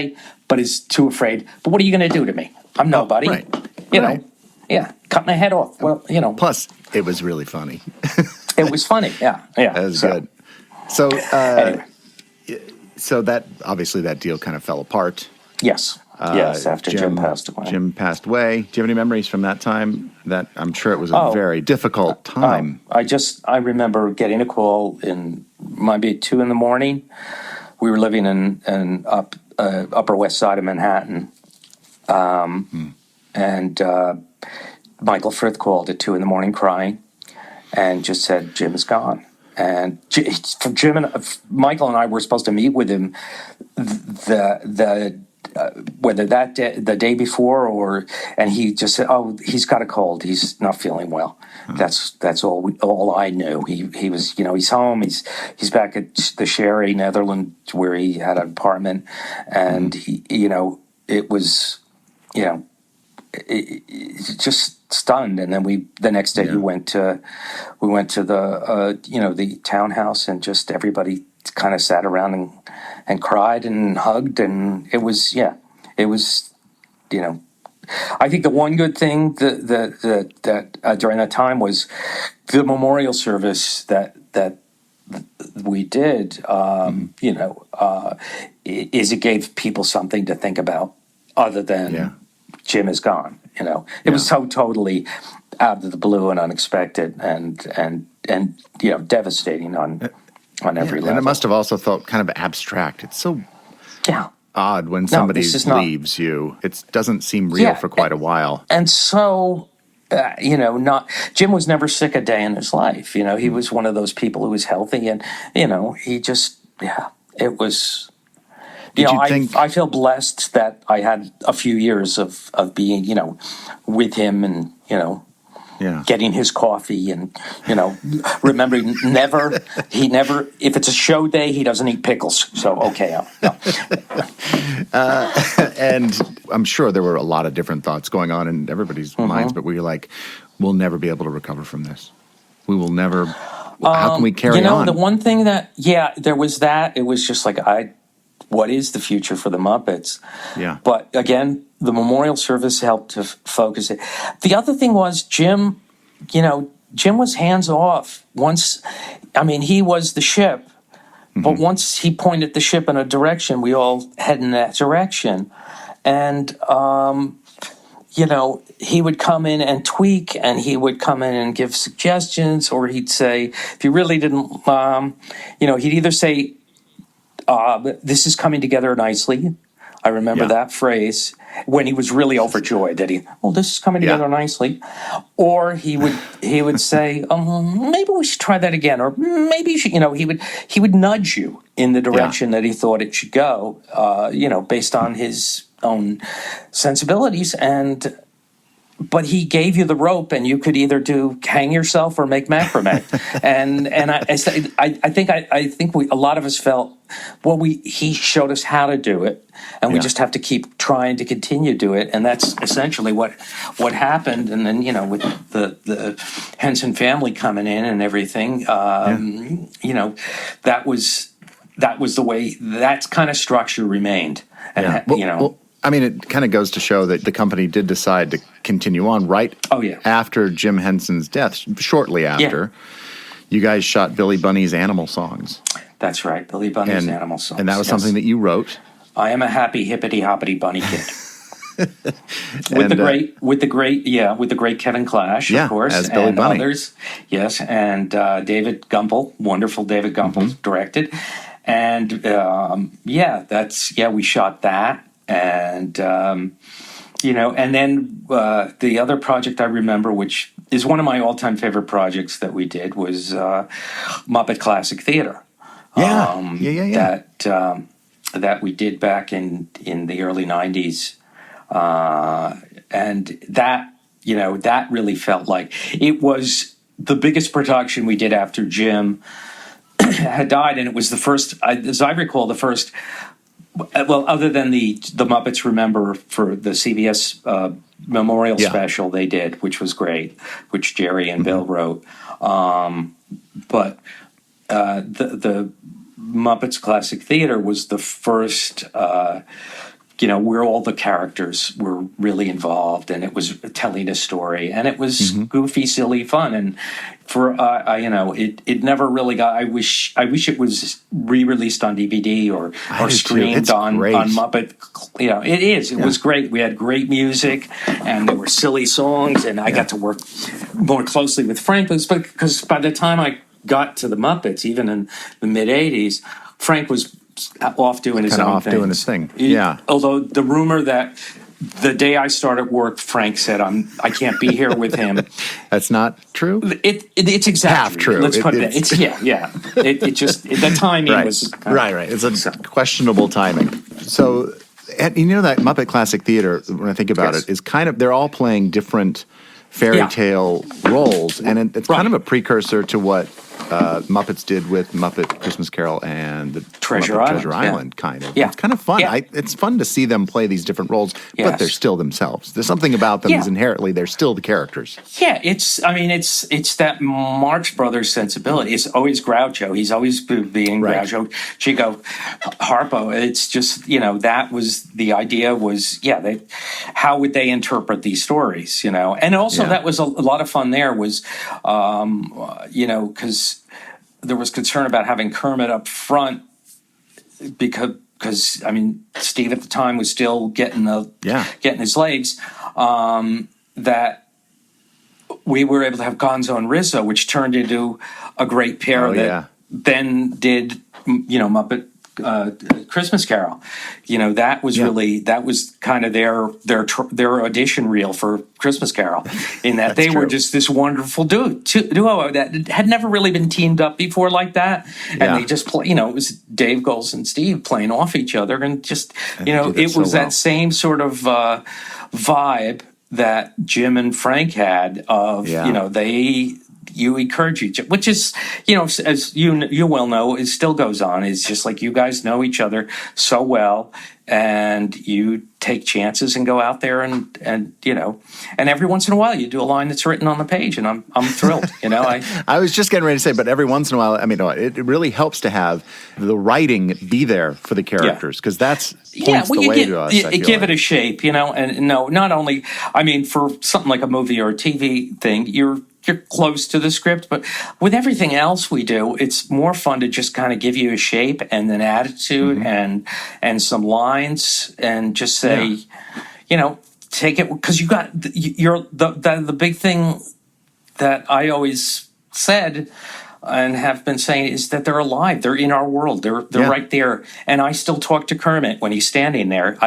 but is too afraid. But what are you going to do to me? I'm nobody. Right. Yeah, cut my head off. Well, Plus, it was really funny. It was funny. Yeah. That was good. So, anyway. So that obviously that deal kind of fell apart. Yes. After Jim passed away. Jim passed away. Do you have any memories from that time? That I'm sure it was a very difficult time. I remember getting a call might be 2 a.m. We were living in Upper West Side of Manhattan, and Michael Frith called at 2 a.m. crying, and just said Jim is gone. And Jim and Michael and I were supposed to meet with him the whether that day, the day before, and he just said, "Oh, he's got a cold. He's not feeling well." That's all I knew. He was, he's home. He's back at the Sherry, Netherlands, where he had an apartment, and it was, just stunned. And then the next day we went to the townhouse, and just everybody kind of sat around and cried and hugged, and it was I think the one good thing that during that time was the memorial service that we did. Is it gave people something to think about other than Jim is gone. It was so totally out of the blue and unexpected, and devastating on every level. And it must have also felt kind of abstract. It's so odd when somebody leaves you. It doesn't seem real for quite a while. And so, Jim was never sick a day in his life. He was one of those people who was healthy, and, he just, it was... I feel blessed that I had a few years of being, with him, and, getting his coffee, and, remembering if it's a show day, he doesn't eat pickles. So, okay. And I'm sure there were a lot of different thoughts going on in everybody's minds, but we were like, we'll never be able to recover from this. We will never. How can we carry on? The one thing that, there was that. It was just like, what is the future for the Muppets? Yeah. But again, the memorial service helped to focus it. The other thing was Jim was hands off. He was the ship, but once he pointed the ship in a direction, we all head in that direction. And, he would come in and tweak, and he would come in and give suggestions, or he'd say, if he really didn't, he'd either say, this is coming together nicely. I remember that phrase when he was really overjoyed that this is coming together nicely. Or he would say, maybe we should try that again. Or maybe you should, he would nudge you in the direction that he thought it should go, based on his own sensibilities. But he gave you the rope, and you could either hang yourself or make macrame. and I think a lot of us felt, he showed us how to do it, and we just have to keep trying to continue to do it. And that's essentially what happened. And then, with the Henson family coming in and everything, that was the way that kind of structure remained. And, it kind of goes to show that the company did decide to continue on after Jim Henson's death. Shortly after, you guys shot Billy Bunny's Animal Songs. That's right, Billy Bunny's Animal Songs. And that was something that you wrote. I am a happy hippity hoppity bunny kid. with the great Kevin Clash, of course, as Billy Bunny. Others. Yes, and David Gumpel, wonderful David Gumpel directed. And we shot that. And, and then the other project I remember, which is one of my all-time favorite projects that we did, was Muppet Classic Theater. That we did back in the early 90s. And that really felt like it was the biggest production we did after Jim had died. And it was the first, as I recall, the first... other than the Muppets Remember for the CBS memorial special they did, which was great, which Jerry and Bill wrote. But the Muppets Classic Theater was the first, where all the characters were really involved, and it was telling a story, and it was goofy, silly fun. And for it never really got. I wish it was re-released on DVD or streamed on Muppet. It is. It was great. We had great music, and there were silly songs, and I got to work more closely with Frank. Because by the time I got to the Muppets, even in the mid '80s, Frank was off doing his own thing. Doing his thing. Although the rumor that the day I started work, Frank said I can't be here with him. That's not true. It's exactly half true. Let's put it. It just the timing was right. It's a questionable timing. So And you know that Muppet Classic Theater, when I think about Yes. it, is kind of, they're all playing different fairy Yeah. tale roles, and it's Right. kind of a precursor to what Muppets did with Muppet Christmas Carol and the Treasure Muppet Island, Treasure yeah. Island, kind of. Yeah. It's kind of fun. Yeah. It's fun to see them play these different roles, but Yes. they're still themselves. There's something about them Yeah. is inherently, they're still the characters. Yeah, it's that Marx Brothers sensibility. It's always Groucho. He's always being Right. Groucho. Chico, Harpo. It's just, that was the idea. Was how would they interpret these stories? And also Yeah. that was a lot of fun. There was, because there was concern about having Kermit up front because Steve at the time was still getting his legs. That we were able to have Gonzo and Rizzo, which turned into a great pair Oh, that yeah. then did, Muppet Christmas Carol. That was that was kind of their audition reel for Christmas Carol, in that they were true. just this wonderful duo that had never really been teamed up before like that, and Yeah. they just play. It was Dave Goelz and Steve playing off each other, and just they do that it so was well. that same sort of vibe that Jim and Frank had of Yeah. you encourage each other, which is, as you well know, it still goes on. It's just like you guys know each other so well, and you take chances and go out there and every once in a while you do a line that's written on the page, and I'm thrilled. I was just getting ready to say, but every once in a while, it really helps to have the writing be there for the characters, because that's points the way to us. I feel give like. it a shape, and no, not only, for something like a movie or a TV thing, you're close to the script, but with everything else we do, it's more fun to just kind of give you a shape and an attitude and some lines, and just say, take it, because the big thing that I always said and have been saying is that they're alive. They're in our world. They're right there. And I still talk to Kermit when he's standing there.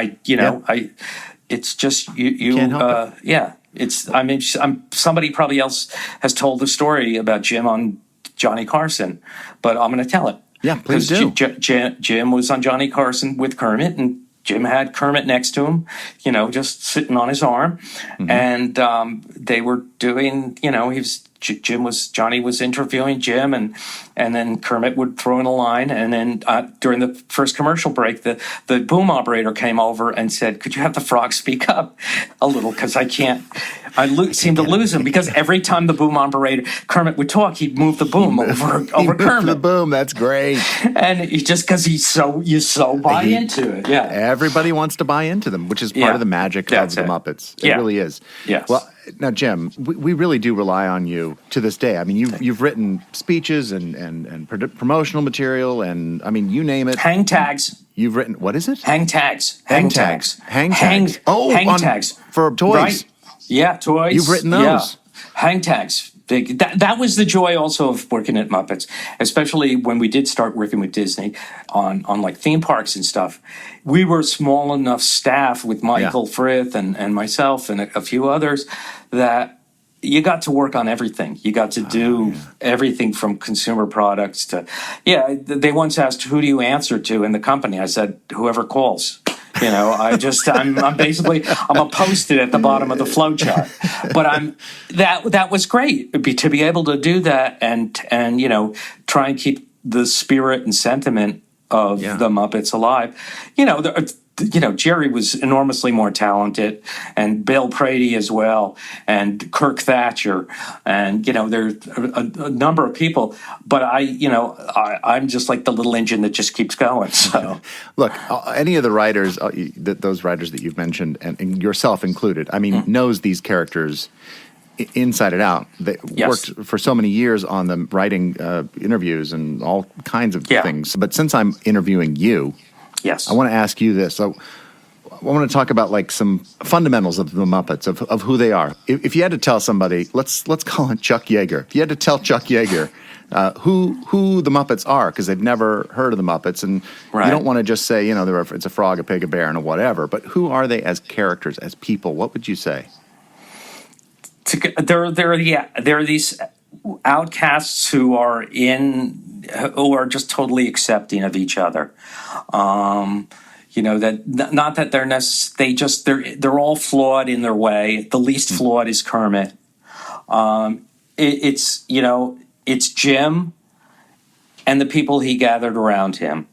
It's just you Can't help yeah. Somebody probably else has told the story about Jim on Johnny Carson, but I'm going to tell it. Yeah, please do. Jim was on Johnny Carson with Kermit, and Jim had Kermit next to him, just sitting on his arm, and they were doing, Johnny was interviewing Jim, and then Kermit would throw in a line, and then during the first commercial break, the boom operator came over and said, "Could you have the frog speak up a little, because I can't." Seem to lose him, because every time the boom operator Kermit would talk, he'd move the boom over Kermit. The boom, that's great. And just because you so buy into it, yeah. Everybody wants to buy into them, which is part of the magic of the Muppets. It really is. Yes. Well, now, Jim, we really do rely on you to this day. You've written speeches and promotional material, and you name it. Hang tags. You've written, what is it? Hang tags. Hang tags. Oh, hang tags for toys. Right? Yeah, toys. You've written those. Yeah. Hang tags. That was the joy also of working at Muppets, especially when we did start working with Disney on like theme parks and stuff. We were small enough staff with Michael Frith and myself and a few others that you got to work on everything. You got to do everything from consumer products to, they once asked, who do you answer to in the company? I said, whoever calls. I'm basically a Post-it at the bottom of the flow chart. But that was great to be able to do that and try and keep the spirit and sentiment of the Muppets alive. Jerry was enormously more talented, and Bill Prady as well, and Kirk Thatcher, and there's a number of people. But I'm just like the little engine that just keeps going. So look, any of the writers, those writers that you've mentioned, and yourself included, knows these characters inside and out. They worked for so many years on them, writing interviews and all kinds of things. But since I'm interviewing you, I want to ask you this. So I want to talk about like some fundamentals of the Muppets, of who they are. If you had to tell somebody, let's call it Chuck Yeager. If you had to tell Chuck Yeager who the Muppets are, because they've never heard of the Muppets, and you don't want to just say, it's a frog, a pig, a bear, and a whatever. But who are they as characters, as people? What would you say? There are these outcasts who are just totally accepting of each other. not that they're all flawed in their way. The least flawed is Kermit. It's Jim and the people he gathered around him.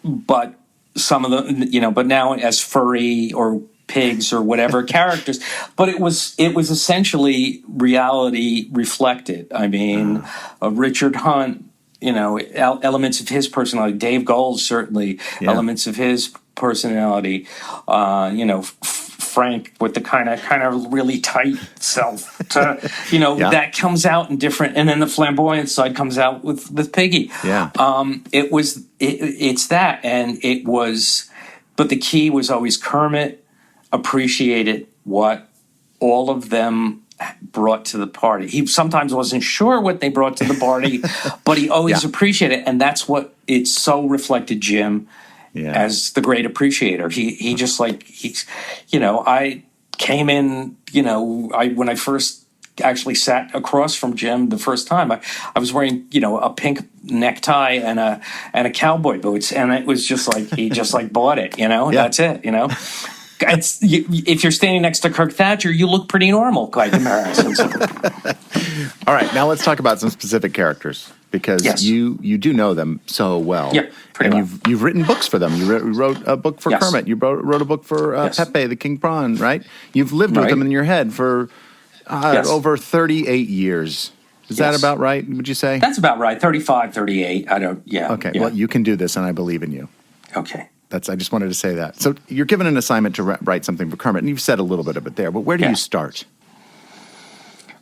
But some of the, but now as furry or pigs or whatever characters, but it was essentially reality reflected. I mean, Richard Hunt, elements of his personality. Dave Gold, certainly elements of his personality. Frank with the kind of really tight self, that comes out in different, and then the flamboyant side comes out with Piggy. Yeah. It's that, and it was, but the key was always Kermit appreciated what all of them brought to the party. He sometimes wasn't sure what they brought to the party, but he always appreciated it, and that's what it so reflected Jim as the great appreciator. He just I came in, when I first actually sat across from Jim the first time, I was wearing, a pink necktie and a cowboy boots, and it was just like he just bought it, that's it, if you're standing next to Kirk Thatcher, you look pretty normal by comparison. All right, now let's talk about some specific characters, because you do know them so well. Yeah, pretty well. You've written books for them. You wrote a book for Kermit. You wrote a book for Pepe the King Prawn, right? You've lived with them in your head for over 38 years. Is that about right, would you say? That's about right. 35, 38. Okay, well, you can do this, and I believe in you. Okay. I just wanted to say that. So you're given an assignment to write something for Kermit, and you've said a little bit of it there, but where do you start?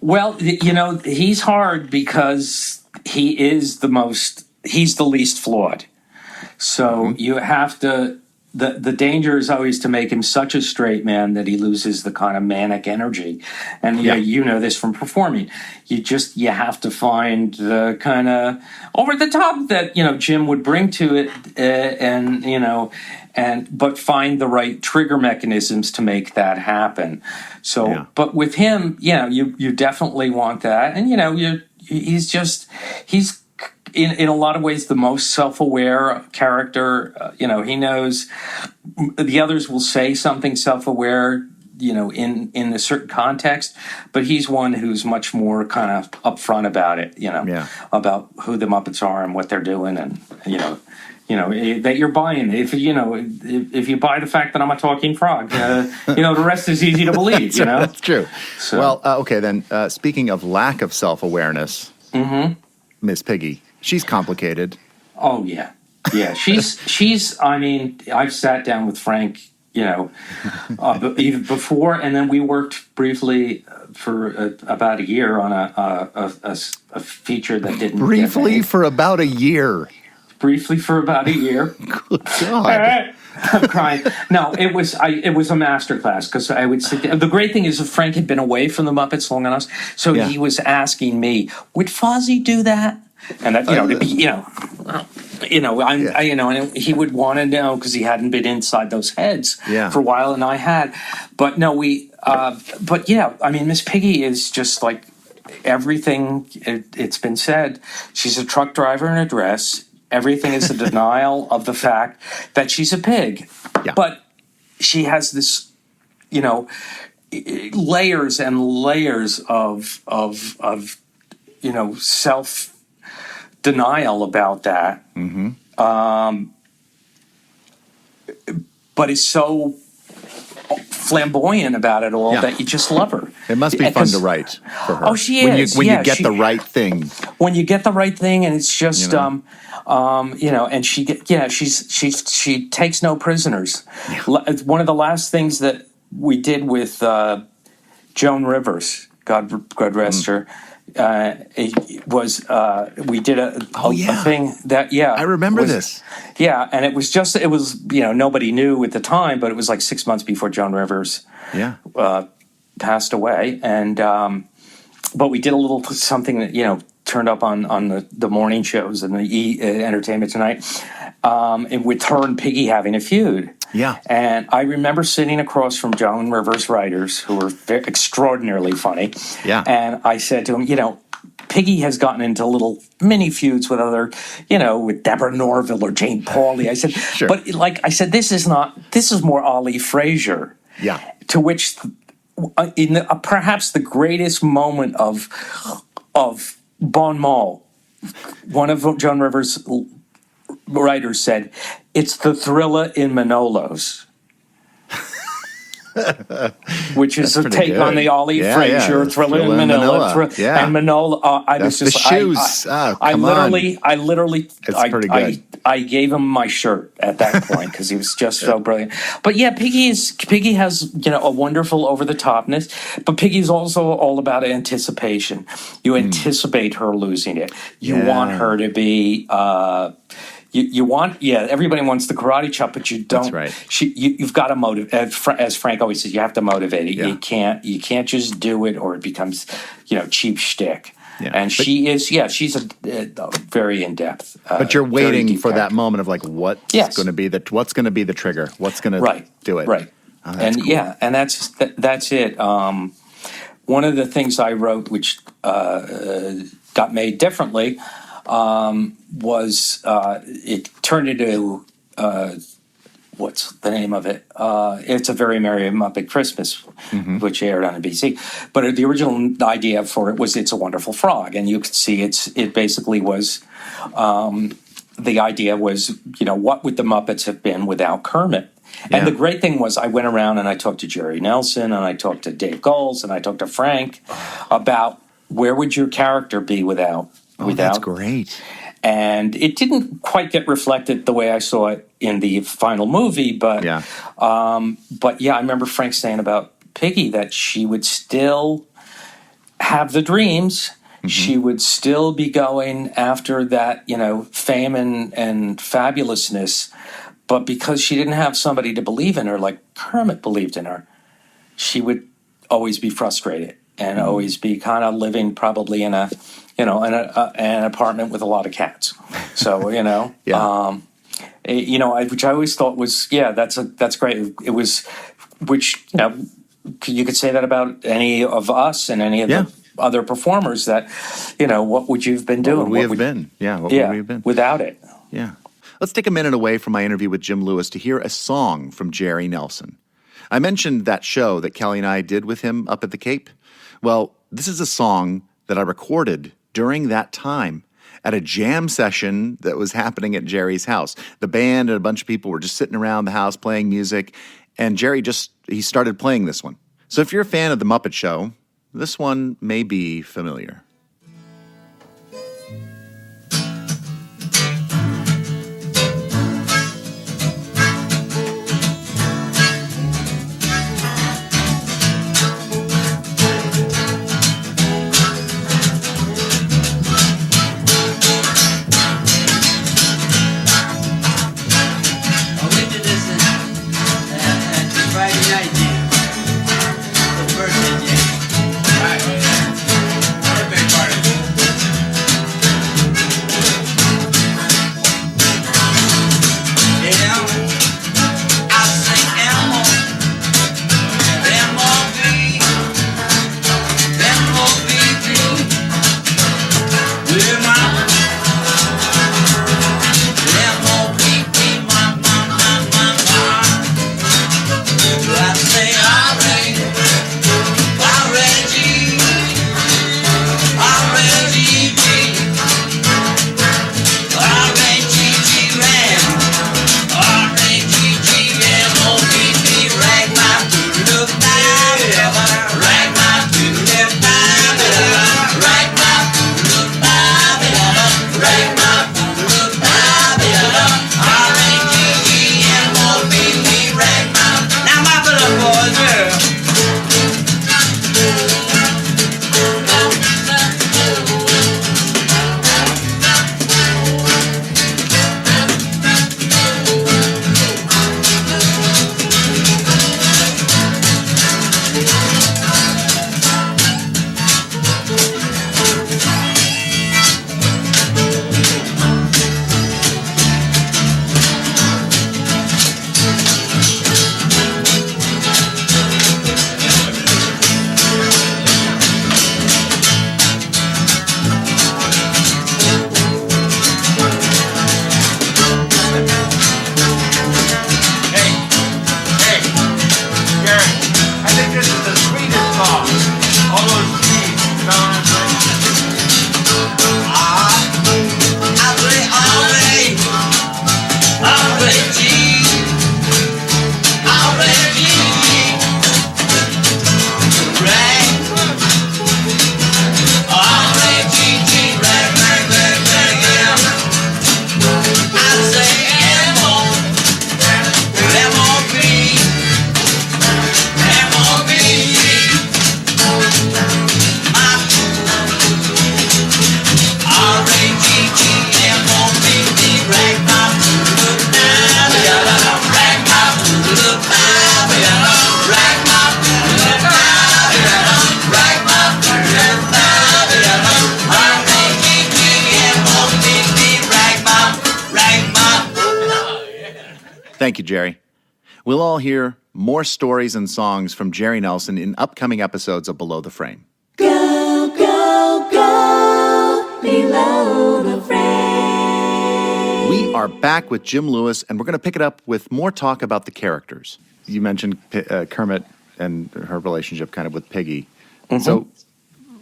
Well, he's hard because he's the least flawed. So you have to, the danger is always to make him such a straight man that he loses the kind of manic energy. And you know this from performing. You have to find the kind of over the top that, Jim would bring to it, but find the right trigger mechanisms to make that happen. So, but with him, you definitely want that. And, he's in a lot of ways the most self-aware character. He knows the others will say something self-aware, in a certain context, but he's one who's much more kind of upfront about it, about who the Muppets are and what they're doing, and that you're buying. If you buy the fact that I'm a talking frog, the rest is easy to believe. That's true. So. Well, okay then. Speaking of lack of self-awareness, Miss Piggy, she's complicated. Oh yeah. She's. I mean, I've sat down with Frank, even before, and then we worked briefly for about a year on a feature that didn't. Briefly for about a year. Briefly for about a year. Good God. I'm crying. No, it was a masterclass, because I would sit there. The great thing is that Frank had been away from the Muppets long enough, so he was asking me, would Fozzie do that? And that, to be, and he would want to know, because he hadn't been inside those heads for a while, and I had. But no, I mean, Miss Piggy is just like everything. It's been said. She's a truck driver in a dress. Everything is a denial of the fact that she's a pig. Yeah. But she has this, layers and layers of self denial about that. But is so flamboyant about it all that you just love her. It must be fun to write for her. Oh, she is. When you get the right thing. When you get the right thing, and it's just, and she takes no prisoners. Yeah. One of the last things that we did with Joan Rivers, God rest her, we did a thing that I remember this. Yeah, and it was nobody knew at the time, but it was like 6 months before Joan Rivers passed away, and but we did a little something that turned up on the morning shows and the Entertainment Tonight, and with her and Piggy having a feud. Yeah. And I remember sitting across from Joan Rivers writers, who were extraordinarily funny. Yeah. And I said to him, Piggy has gotten into little mini feuds with other, with Deborah Norville or Jane Pauley. I said, Sure. but like I said, this is more Ali Frazier. Yeah. To which, perhaps the greatest moment of Bon Mot, one of Joan Rivers' writers said, "It's the thriller in Manolos." Which is a take good. on the Ali Frazier Thriller in Manila. Yeah. And Manolo, I That's was just the shoes. I literally, It's pretty good. I gave him my shirt at that point because he was just so brilliant. But yeah, Piggy has a wonderful over the topness, but Piggy's also all about anticipation. You anticipate her losing it. You want her to be. You want, everybody wants the karate chop, but you don't. That's right. You've got to motivate. As Frank always says, you have to motivate it. Yeah. You can't just do it, or it becomes, cheap shtick. Yeah. And she's a very in depth. But you're waiting for that moment of like, what's going to be the trigger? What's going to do it? Right. Oh, that's cool. And that's it. One of the things I wrote, which got made differently. Was it turned into what's the name of it? It's a Very Merry Muppet Christmas, which aired on NBC. But the original idea for it was It's a Wonderful Frog, and you could see it basically was the idea was what would the Muppets have been without Kermit? Yeah. And the great thing was I went around and I talked to Jerry Nelson and I talked to Dave Goelz and I talked to Frank about where would your character be without. That's great. And it didn't quite get reflected the way I saw it in the final movie, but I remember Frank saying about Piggy that she would still have the dreams. She would still be going after that, fame and fabulousness, but because she didn't have somebody to believe in her, like Kermit believed in her, she would always be frustrated and always be kind of living probably in an apartment with a lot of cats. So, which I always thought was, that's great. It was, which, you could say that about any of us and any of the other performers that, what would you have been doing? What would we have been? Yeah, what would we have been? Without it. Yeah. Let's take a minute away from my interview with Jim Lewis to hear a song from Jerry Nelson. I mentioned that show that Kelly and I did with him up at the Cape. Well, this is a song that I recorded during that time at a jam session that was happening at Jerry's house. The band and a bunch of people were just sitting around the house playing music, and Jerry he started playing this one. So if you're a fan of The Muppet Show, this one may be familiar. Friday night, the birthday day. Right. Thank you, Jerry. We'll all hear more stories and songs from Jerry Nelson in upcoming episodes of Below the Frame. Go, go, go, below the frame. We are back with Jim Lewis, and we're going to pick it up with more talk about the characters. You mentioned Kermit and her relationship kind of with Piggy. Mm-hmm. So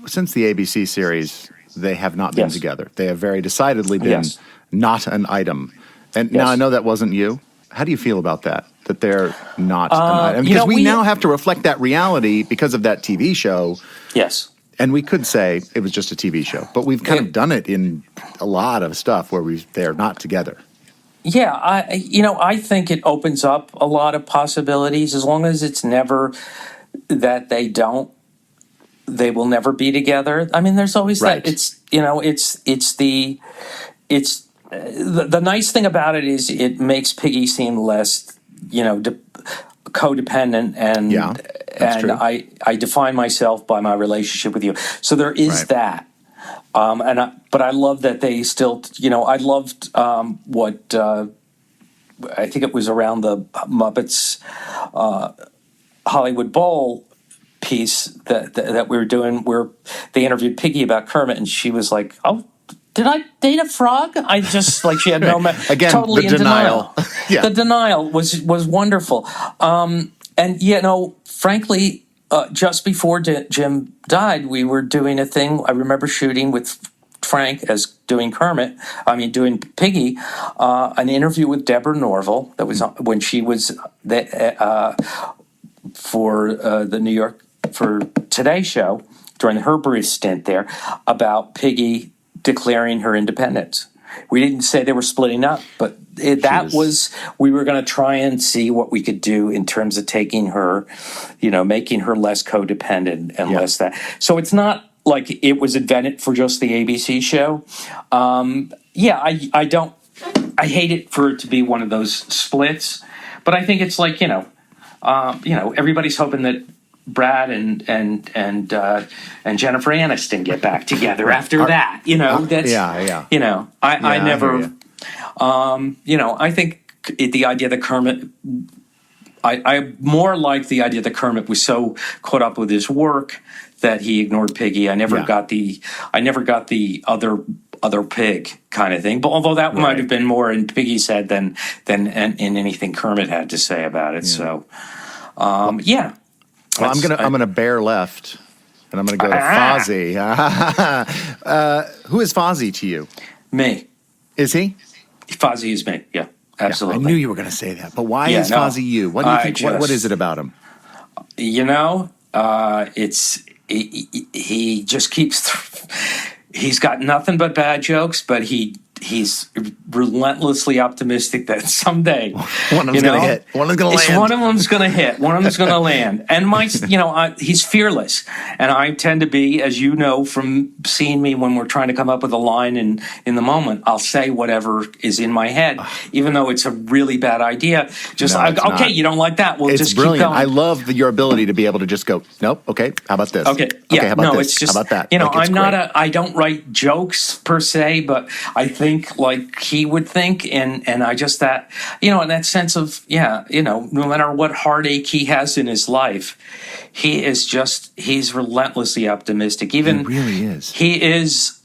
since the ABC series, they have not been together. They have very decidedly been not an item. And now I know that wasn't you. How do you feel about that? That they're not an item? Because we now have to reflect that reality because of that TV show. Yes. And we could say it was just a TV show, but we've kind of done it in a lot of stuff where they're not together. Yeah, I think it opens up a lot of possibilities as long as it's never that they will never be together. I mean, there's always that. It's the nice thing about it is it makes Piggy seem less, codependent, and true. I define myself by my relationship with you. So there is that. But I love that they still, I loved what I think it was around the Muppets Hollywood Bowl piece that we were doing, where they interviewed Piggy about Kermit, and she was like, "Oh, did I date a frog?" I just she had no again totally the denial. The denial was wonderful, and frankly. Just before Jim died, we were doing a thing. I remember shooting with Frank as doing Piggy, an interview with Deborah Norville that was when she was for the New York for Today show during her brief stint there about Piggy declaring her independence. We didn't say they were splitting up, but we were going to try and see what we could do in terms of taking her, making her less codependent and less that. So it's not like it was invented for just the ABC show. I hate it for it to be one of those splits, but I think it's like, everybody's hoping that Brad and Jennifer Aniston get back together after that. That's I never. I think the idea that Kermit. I more like the idea that Kermit was so caught up with his work that he ignored Piggy. I never got the other pig kind of thing. But although that might have been more in Piggy's head than in anything Kermit had to say about it. Yeah. So, Well, I'm gonna bear left, and I'm gonna go to Fozzie. Who is Fozzie to you? Me. Is he? Fozzie is me. Yeah, absolutely. I knew you were gonna say that, but why is Fozzie you? What do you think? What is it about him? He just keeps. He's got nothing but bad jokes, but he's relentlessly optimistic that someday one of them's going to hit. One of them's going to land. One of them's going to hit. One of them's going to land. And he's fearless. And I tend to be, as you know from seeing me when we're trying to come up with a line in the moment, I'll say whatever is in my head, even though it's a really bad idea. Okay, you don't like that. We'll just brilliant. Keep going. I love your ability to be able to just go, nope, okay, how about this? Okay, yeah, okay, how about this? It's just, how about that? I don't write jokes per se, but I think like he would think, and I just that, in that sense of, no matter what heartache he has in his life, he's relentlessly optimistic. Even he really is. He is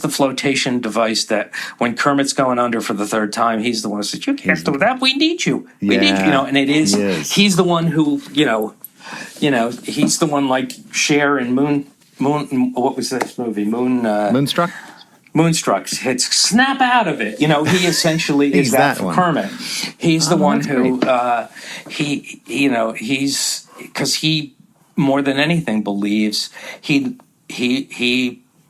the flotation device that when Kermit's going under for the third time, he's the one who says, "You can't do that. We need you. We need you." And it is. He's the one who, he's the one like Cher in Moon. What was this movie? Moonstruck. Moonstruck hits snap out of it. He essentially is that for Kermit. He's the one who he's because he more than anything believes he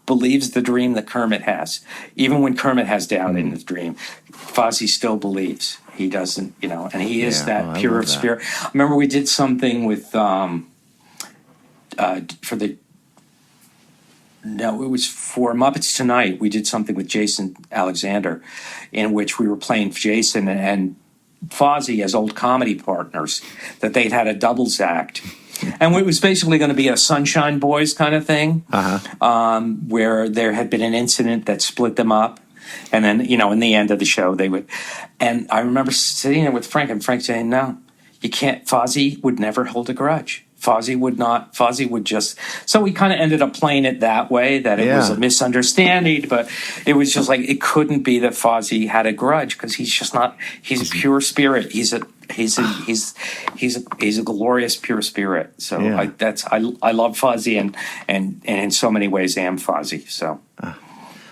believes the dream that Kermit has. Even when Kermit has doubt in his dream, Fozzie still believes. He doesn't, and he is that pure of spirit. I remember we did something with it was for Muppets Tonight. We did something with Jason Alexander in which we were playing Jason and Fozzie as old comedy partners, that they'd had a doubles act. And it was basically going to be a Sunshine Boys kind of thing, where there had been an incident that split them up. And then, in the end of the show, they would. And I remember sitting there with Frank, and Frank saying, "No, you can't." Fozzie would never hold a grudge. Fozzie would not. Fozzie would just. So we kind of ended up playing it that way, that it was a misunderstanding, but it was just like it couldn't be that Fozzie had a grudge because he's just not. He's a pure spirit. He's a glorious pure spirit. So Yeah. I love Fozzie and in so many ways am Fozzie. So How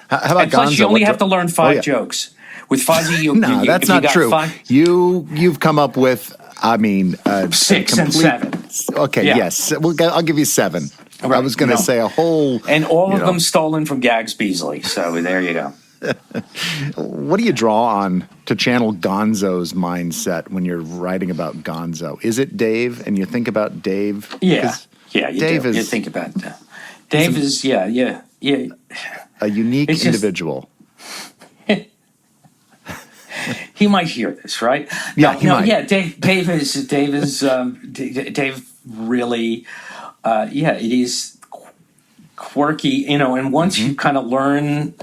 about and plus Gonzo? you only What have to learn oh, five yeah. jokes. With Fozzie, you No, you, that's if you not got true. five- You've come up with, I mean, Six and seven. Okay, Yeah. yes, I'll give you 7. I Right, was going to no. say a whole, and all of know. them stolen from Gags Beasley. So there you go. What do you draw on to channel Gonzo's mindset when you're writing about Gonzo? Is it Dave, and you think about Dave? Yeah, 'Cause yeah. You Dave do. You is think about that. Dave is yeah. a unique It's just- individual. He might hear this, right? Yeah, he might. Yeah, Dave really, it is quirky, and once Mm-hmm. you kind of learn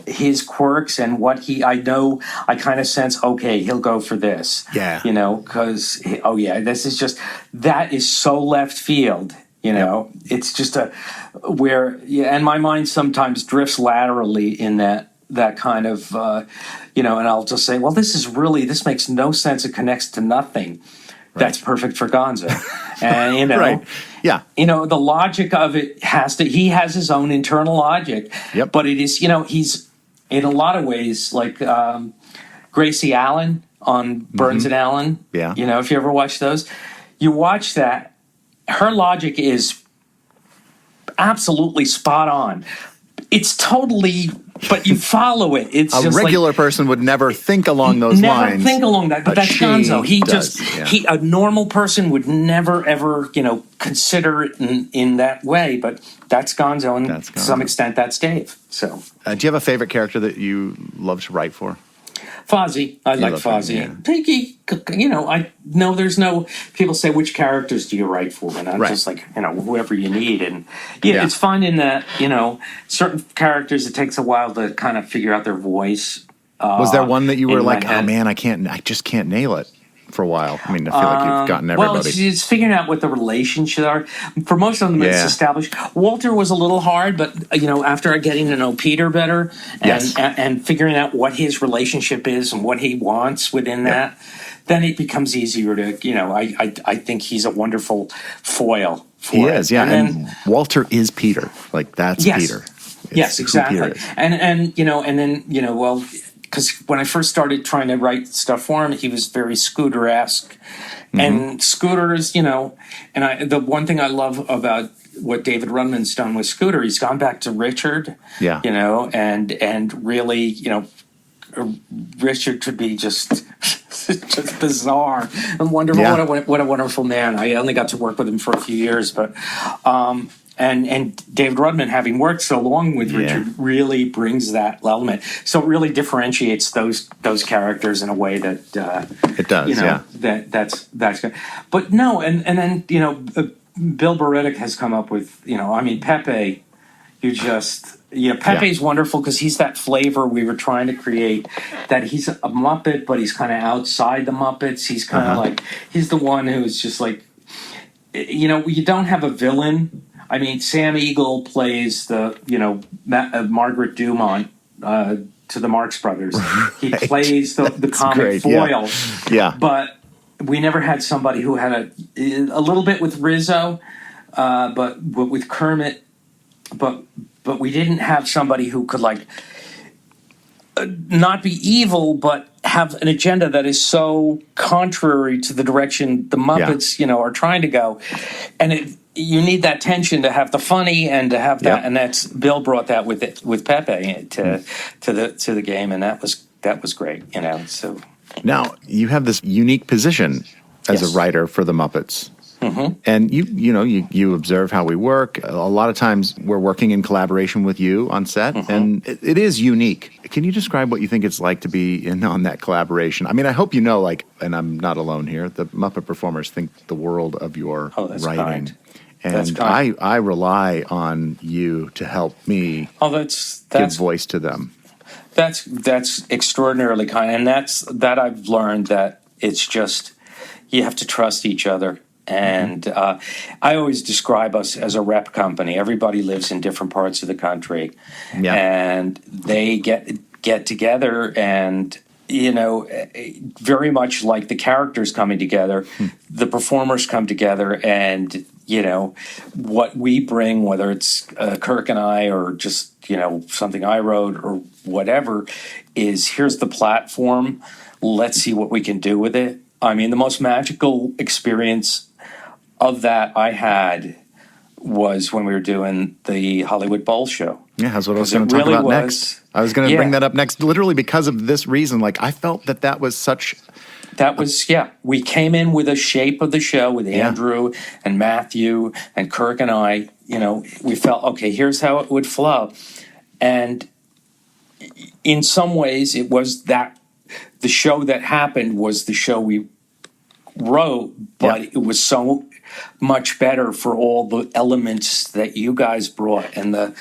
his quirks and what I kind of sense, okay, he'll go for this. Yeah. Because, this is just, that is so left field. It's just and my mind sometimes drifts laterally in that kind of, and I'll just say, well, this makes no sense. It connects to nothing. That's perfect for Gonzo. And, Right. Yeah. the logic of it he has his own internal logic. Yep. But it is, he's in a lot of ways like Gracie Allen on Burns and Allen. Yeah. If you ever watch those, you watch that, her logic is absolutely spot on. It's totally, but you follow it. It's A just regular person would never think along those never lines. think along that, but that's she Gonzo. He does, just yeah. a normal person would never ever consider it in that way. But that's Gonzo, and That's to some Gonzo. extent, that's Dave. So Do you have a favorite character that you love to write for? Fozzie, I like love him, Fozzie. yeah. Piggy, I know there's no. People say, which characters do you write for? And I'm Right. just like, whoever you need. And Yeah. it's fun in that certain characters it takes a while to kind of figure out their voice. Was there one that you were in my like, oh head. man, I just can't nail it for a while? I mean, I feel like you've gotten everybody. Well, it's figuring out what the relationships are. For most of them, it's Yeah. established. Walter was a little hard, but after getting to know Peter better Yes. and figuring out what his relationship is and what he wants within that, then it becomes easier to. I think he's a wonderful foil. He For is, it. yeah. And And, then, Walter is Peter. Like that's Yes. Peter. It's yes, who exactly. Peter is. And well, because when I first started trying to write stuff for him, he was very Scooter-esque. Mm-hmm. And Scooter is, and the one thing I love about what David Rudman's done with Scooter, he's gone back to Richard. Yeah. And really, Richard could be just just bizarre and wonderful. Yeah. What a wonderful man. I only got to work with him for a few years, but and David Rudman, having worked so long with Richard, really brings that element. So it really differentiates those characters in a way that It does, yeah. That's good. But no, and then Bill Beretic has come up with Pepe. Pepe's wonderful because he's that flavor we were trying to create. That he's a Muppet, but he's kind of outside the Muppets. He's kind of like he's the one who's just like you don't have a villain. I mean, Sam Eagle plays the Margaret Dumont to the Marx Brothers. He plays the comic great, foil. Yeah. But we never had somebody who had a little bit with Rizzo, but with Kermit. But we didn't have somebody who could not be evil, but have an agenda that is so contrary to the direction the Muppets, are trying to go, and you need that tension to have the funny and to have that, and that's Bill brought that with Pepe to the game, and that was great, So Now you have this unique position as Yes. a writer for the Muppets. Mm-hmm. And you observe how we work. A lot of times we're working in collaboration with you on set, and it is unique. Can you describe what you think it's like to be in on that collaboration? I mean, I hope and I'm not alone here, the Muppet Performers think the world of your that's writing. kind. And That's kind. I rely on you to help me that's give voice to them. That's extraordinarily kind, and that I've learned that it's just you have to trust each other. And I always describe us as a rep company. Everybody lives in different parts of the country, Yeah. and they get together, and very much like the characters coming together, the performers come together, and what we bring, whether it's Kirk and I, or just something I wrote or whatever, is here's the platform. Let's see what we can do with it. I mean, the most magical experience of that I had was when we were doing the Hollywood Bowl show. Yeah, that's what I was going to It talk really about was- next. I was going to bring that up next, literally because of this reason. Like, I felt that was such. That was, we came in with a shape of the show with Andrew and Matthew and Kirk and I. We felt, okay, here's how it would flow. And in some ways, it was that the show that happened was the show we wrote, but it was so much better for all the elements that you guys brought, and the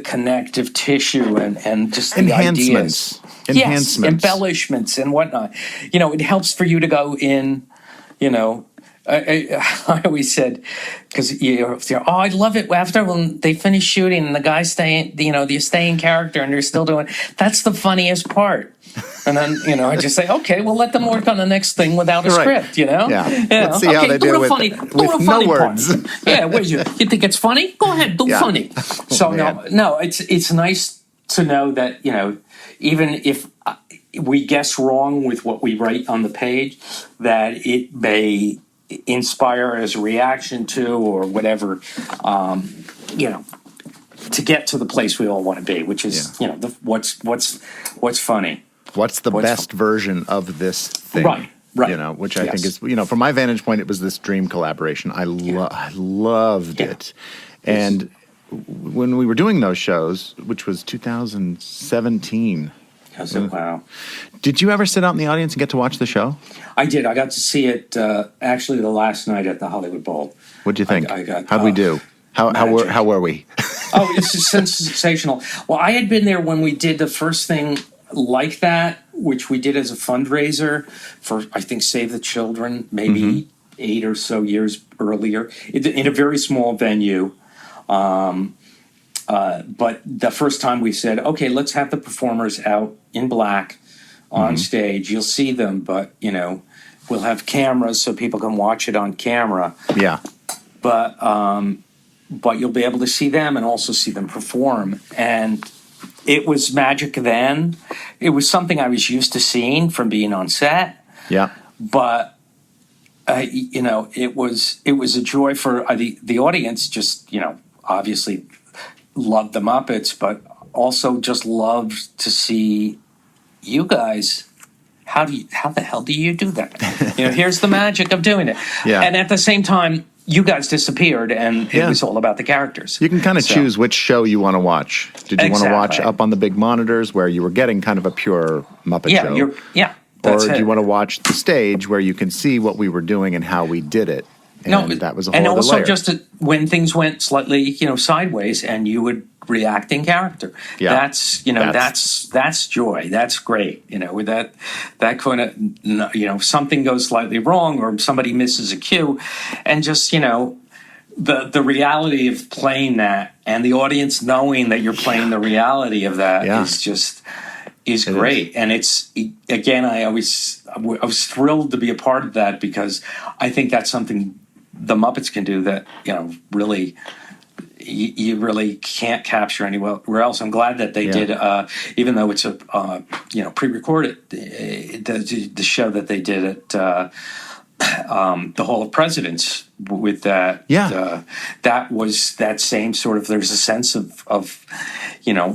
connective tissue and just the ideas. Yes, embellishments and whatnot. It helps for you to go in, I always said, because I love it after when they finish shooting and the guys stay, they stay in character and they're still doing. That's the funniest part. And then I just say, okay, well, let them work on the next thing without a script. Yeah. Let's see how they do with no words. Yeah, you think it's funny? Go ahead, do funny. So no, it's nice to know that even if we guess wrong with what we write on the page, that it may inspire as a reaction to or whatever, to get to the place we all want to be, which is what's funny. What's the best version of this thing? Right. Which I think is, from my vantage point, it was this dream collaboration. I loved it. And when we were doing those shows, which was 2017. Wow. Did you ever sit out in the audience and get to watch the show? I did. I got to see it actually the last night at the Hollywood Bowl. What'd you think? How'd we do? How were we? Oh, it's sensational. Well, I had been there when we did the first thing like that, which we did as a fundraiser for, I think, Save the Children, maybe 8 or so years earlier, in a very small venue. But the first time we said, okay, let's have the performers out in black on stage. You'll see them, but, we'll have cameras so people can watch it on camera. Yeah. But you'll be able to see them and also see them perform. And it was magic then. It was something I was used to seeing from being on set. Yeah. But it was a joy for the audience. Just obviously loved the Muppets, but also just loved to see you guys. How the hell do you do that? Here's the magic of doing it. Yeah. And at the same time, you guys disappeared, and it was all about the characters. You can kind of choose which show you want to watch. Did you want to watch up on the big monitors where you were getting kind of a pure Muppet show? Or do you want to watch the stage where you can see what we were doing and how we did it? And that was a whole and other also layer. just when things went slightly, sideways, and you would react in character. Yeah. That's joy. That's great. With that kind of, something goes slightly wrong or somebody misses a cue, and just the reality of playing that and the audience knowing that you're playing the reality of that is great. And it's, again, I was thrilled to be a part of that, because I think that's something the Muppets can do that, really, you really can't capture anywhere else. I'm glad that they did, even though it's a, pre-recorded, the show that they did at the Hall of Presidents with that. Yeah. That was that same sort of, there's a sense of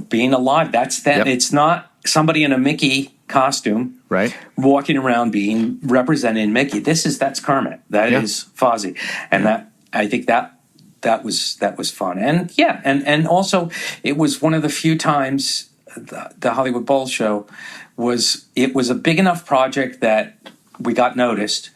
being alive. That's that. Yep. It's not somebody in a Mickey costume, right, walking around being representing Mickey. That's Kermit. That is Fozzie, and that, I think that was fun. And and also it was one of the few times the Hollywood Bowl show was a big enough project that we got noticed,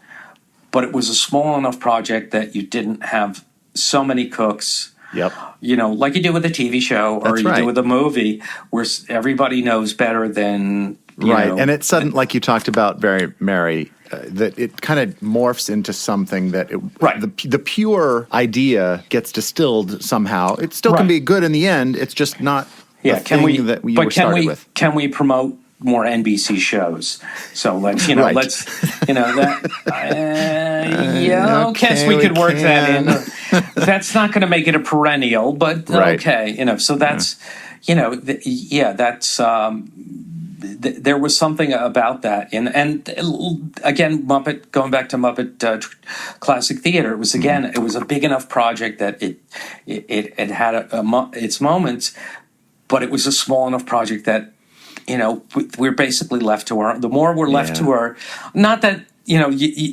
but it was a small enough project that you didn't have so many cooks Yep. Like you do with a TV show or That's you right. do with a movie where everybody knows better than you Right. know. And it's sudden, like you talked about, very Mary, that it kind of morphs into something that Right. the pure idea gets distilled somehow. It still can Right. be good in the end. It's just not the thing that you were started with. Can we promote more NBC shows? So let's Right. let's that I Okay, guess we could work that can. in. That's not going to make it a perennial, but Right. okay, so that's that's there was something about that, and again, Muppet, going back to Muppet Classic Theater, it was a big enough project that it had its moments, but it was a small enough project that we're basically left to our. The more we're left to our, not that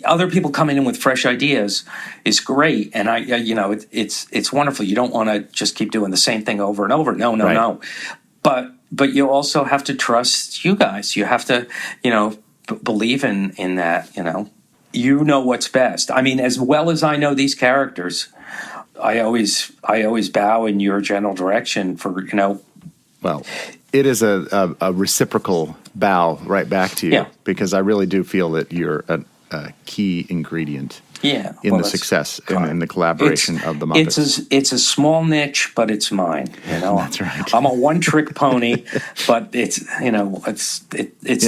other people coming in with fresh ideas is great, and it's wonderful. You don't want to just keep doing the same thing over and over. No, Right. no. But you also have to trust you guys. You have to believe in that. You know what's best. I mean, as well as I know these characters, I always bow in your general direction for Well, it is a reciprocal bow right back to you, Yeah. because I really do feel that you're a key ingredient Yeah, in well, the that's success kind. and in the collaboration of the Muppets. It's a small niche, but it's mine. That's right. I'm a one-trick pony, but it's Yeah.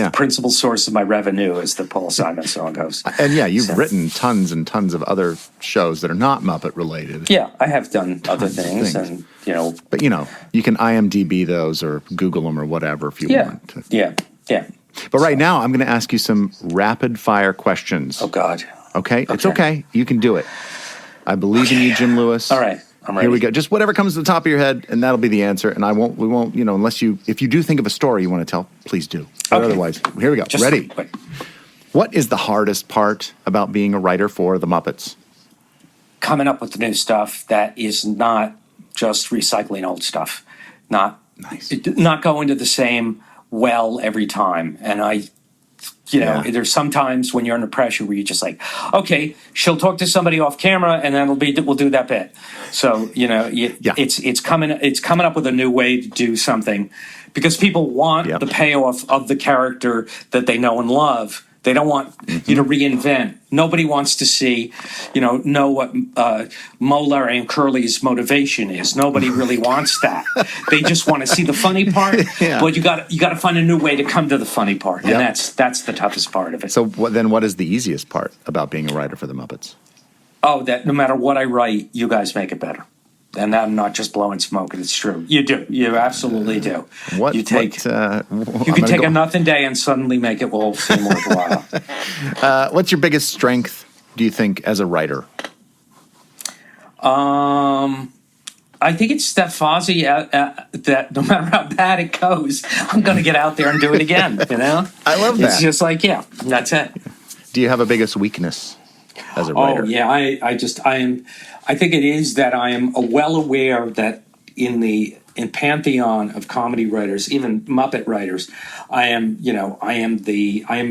the principal source of my revenue, as the Paul Simon song goes. And yeah, you've So- written tons and tons of other shows that are not Muppet related. Yeah, I have done other things, things. and But you can IMDb those or Google them or whatever if you want to. yeah. But right now, I'm going to ask you some rapid fire questions. Oh God. Okay? It's okay. You can do it. I believe in you, Jim Lewis. All right, I'm ready. Here we go. Just whatever comes to the top of your head, and that'll be the answer. And we won't, if you do think of a story you want to tell, please do. But Okay. otherwise, here we go. Just Ready? wait. What is the hardest part about being a writer for the Muppets? Coming up with new stuff that is not just recycling old stuff, not going to the same well every time. And there's sometimes when you're under pressure where you're just like, okay, she'll talk to somebody off camera, and then we'll do that bit. So it's coming up with a new way to do something, because people want Yep. the payoff of the character that they know and love. They don't want you to reinvent. Nobody wants to know what Molar and Curly's motivation is. Nobody really wants that. They just want to see the funny part. Yeah. But you got to find a new way to come to the funny part, and Yep. that's the toughest part of it. So what is the easiest part about being a writer for the Muppets? That no matter what I write, you guys make it better. And I'm not just blowing smoke, and it's true. You do. You absolutely do. You take a nothing day and suddenly make it all seem worthwhile. What's your biggest strength, do you think, as a writer? I think it's that Fozzie that no matter how bad it goes, I'm going to get out there and do it again. I love that. It's just like, that's it. Do you have a biggest weakness as a writer? Oh yeah, I think it is that I am well aware that in pantheon of comedy writers, even Muppet writers, I am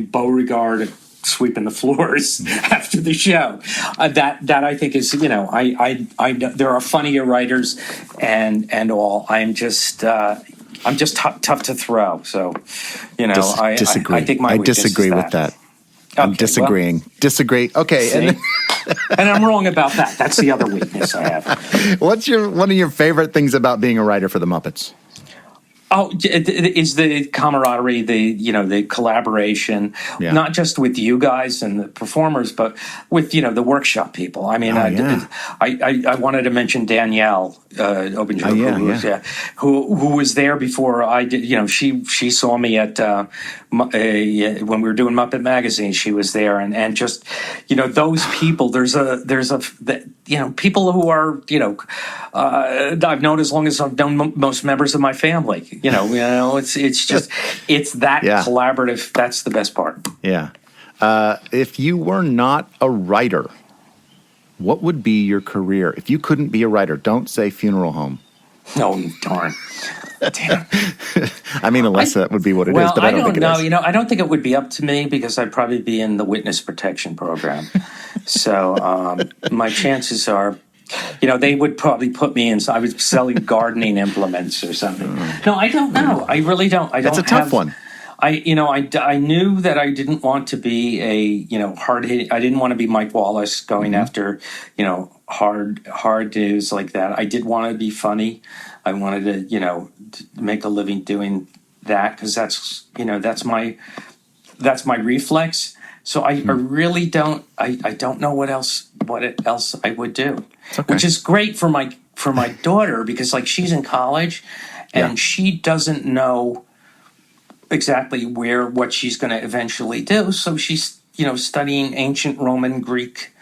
Beauregard sweeping the floors after the show. That I think is I there are funnier writers and all. I'm just tough to throw. So I disagree. I think my I weakness disagree is with that. I'm Okay, disagreeing. Disagree. Okay. See? And And I'm wrong about that. That's the other weakness I have. what's one of your favorite things about being a writer for the Muppets? Oh, is the camaraderie, the collaboration, Yeah. not just with you guys and the performers, but with the workshop people. I mean, I wanted to mention Danielle Obinger, who was there before I did. She saw me at when we were doing Muppet Magazine. She was there, and just those people. There's people who are I've known as long as I've known most members of my family. It's just that collaborative. That's the best part. Yeah. If you were not a writer, what would be your career? If you couldn't be a writer, don't say funeral home. Oh, darn. Damn. I mean, unless that would be what it is, but I don't think it is. I don't think it would be up to me because I'd probably be in the witness protection program. So my chances are They would probably put me in. So I was selling gardening implements or something. No, I don't know. I really don't. I don't. That's a tough one. I knew that I didn't want to be a hard hit. I didn't want to be Mike Wallace going after hard news like that. I did want to be funny. I wanted to make a living doing that because that's my reflex. So I really don't. I don't know what else I would do, okay. Which is great for my daughter because she's in college and she doesn't know exactly what she's going to eventually do. So she's studying ancient Roman, Greek,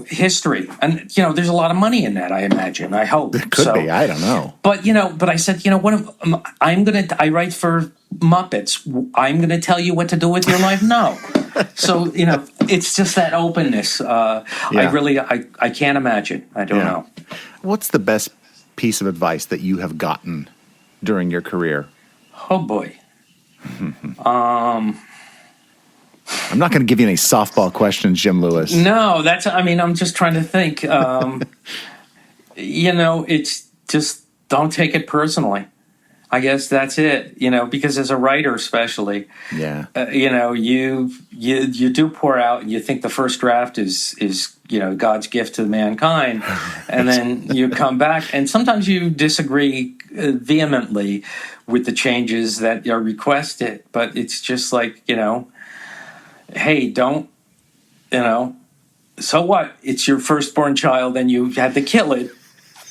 history, and there's a lot of money in that. I imagine. I hope it could be. I don't know. But I said, what I write for Muppets. I'm going to tell you what to do with your life. No. So it's just that openness. I can't imagine. I don't know. What's the best piece of advice that you have gotten during your career? Oh boy. I'm not going to give you any softball questions, Jim Lewis. No, I'm just trying to think. It's just don't take it personally. I guess that's it. Because as a writer, especially, you do pour out, and you think the first draft is God's gift to mankind, and then you come back, and sometimes you disagree vehemently with the changes that are requested, but it's just hey, don't, so what? It's your firstborn child, and you had to kill it.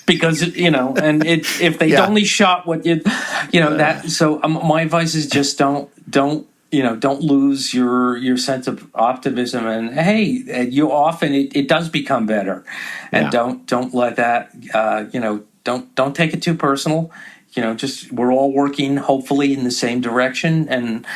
Because and if they only shot what that. So my advice is just don't lose your sense of optimism. And hey, you often it does become better, and don't let that don't take it too personal. Just we're all working hopefully in the same direction, and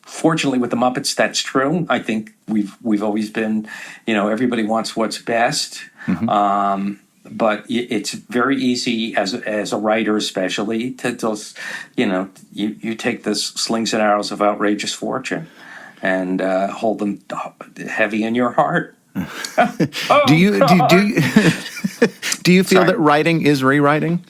fortunately with the Muppets that's true. I think we've always been everybody wants what's best. Mm-hmm. But it's very easy as a writer, especially, to just, you take the slings and arrows of outrageous fortune and hold them heavy in your heart. Do you feel that writing is rewriting?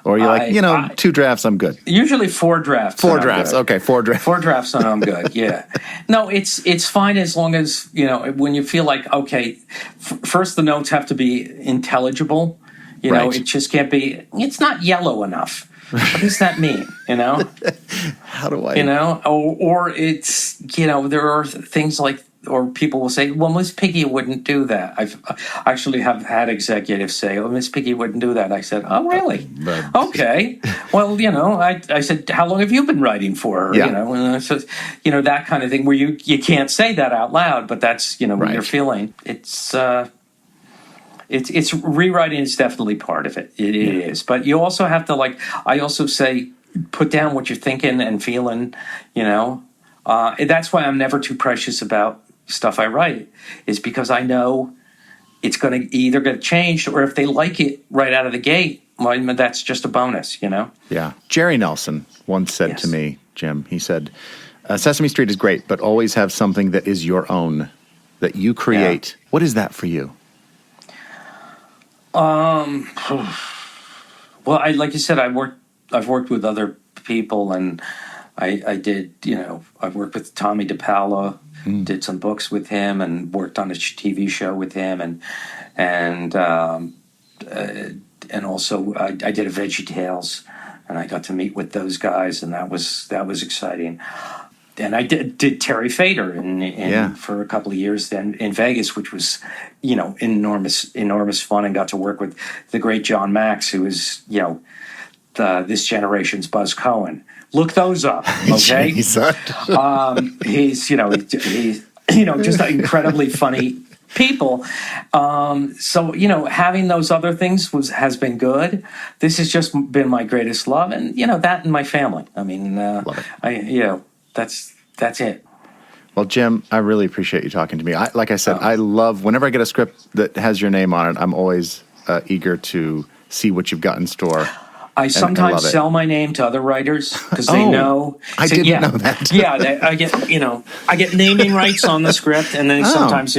Or you're like, 2 drafts, I'm good. Usually 4 drafts. 4 drafts, okay, 4 drafts. 4 drafts and I'm good, yeah. No, it's fine as long as, when you feel like, okay, first the notes have to be intelligible. Right. It just can't be, it's not yellow enough. What does that mean, How do I? Or it's, there are things like, or people will say, well, Miss Piggy wouldn't do that. I've actually have had executives say, oh, Miss Piggy wouldn't do that. I said, oh, really? Okay. Well, I said, how long have you been writing for her? Yeah. And I said, that kind of thing where you can't say that out loud, but that's, what you're feeling. It's rewriting is definitely part of it. It is. But you also have to, I also say, put down what you're thinking and feeling, that's why I'm never too precious about stuff I write, is because I know it's going to either get changed, or if they like it right out of the gate, well, that's just a bonus, Yeah. Jerry Nelson once said to me, Jim, he said, Sesame Street is great, but always have something that is your own, that you create. Yeah. What is that for you? Well, like you said, I've worked with other people, and I did, I've worked with Tommy DePaola, did some books with him, and worked on a TV show with him, and also I did a VeggieTales, and I got to meet with those guys, and that was exciting. And I did Terry Fader for a couple of years then in Vegas, which was, enormous fun, and got to work with the great John Max, who is, this generation's Buzz Cohen. Look those up, okay? He's just incredibly funny people. So having those other things has been good. This has just been my greatest love, and that and my family. I mean, that's it. Well, Jim, I really appreciate you talking to me. Like I said, I love whenever I get a script that has your name on it. I'm always eager to see what you've got in store. I sometimes love it. sell my name to other writers because they know. I didn't know that. Yeah, I get naming rights on the script, and then sometimes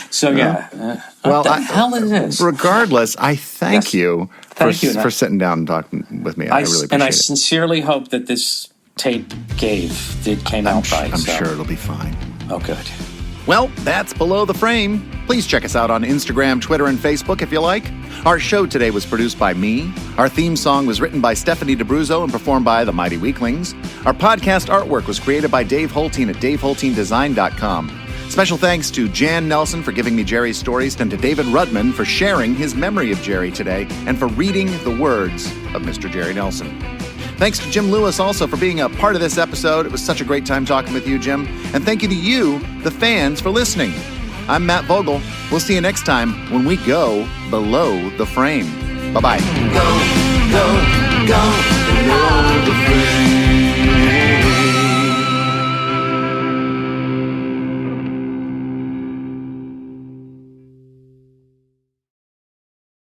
So Well, what the hell is this? Regardless, I thank Yes. you Thank you, for sitting down and talking with me. I really appreciate and I it. sincerely hope that this tape came out right. I'm so. sure it'll be fine. Oh, good. Well, that's Below the Frame. Please check us out on Instagram, Twitter, and Facebook if you like. Our show today was produced by me. Our theme song was written by Stephanie DeBruzzo and performed by the Mighty Weaklings. Our podcast artwork was created by Dave Holteen at daveholteendesign.com. Special thanks to Jan Nelson for giving me Jerry's stories and to David Rudman for sharing his memory of Jerry today and for reading the words of Mr. Jerry Nelson. Thanks to Jim Lewis also for being a part of this episode. It was such a great time talking with you, Jim. And thank you to you, the fans, for listening. I'm Matt Vogel. We'll see you next time when we go below the frame. Bye-bye. Go, go, go.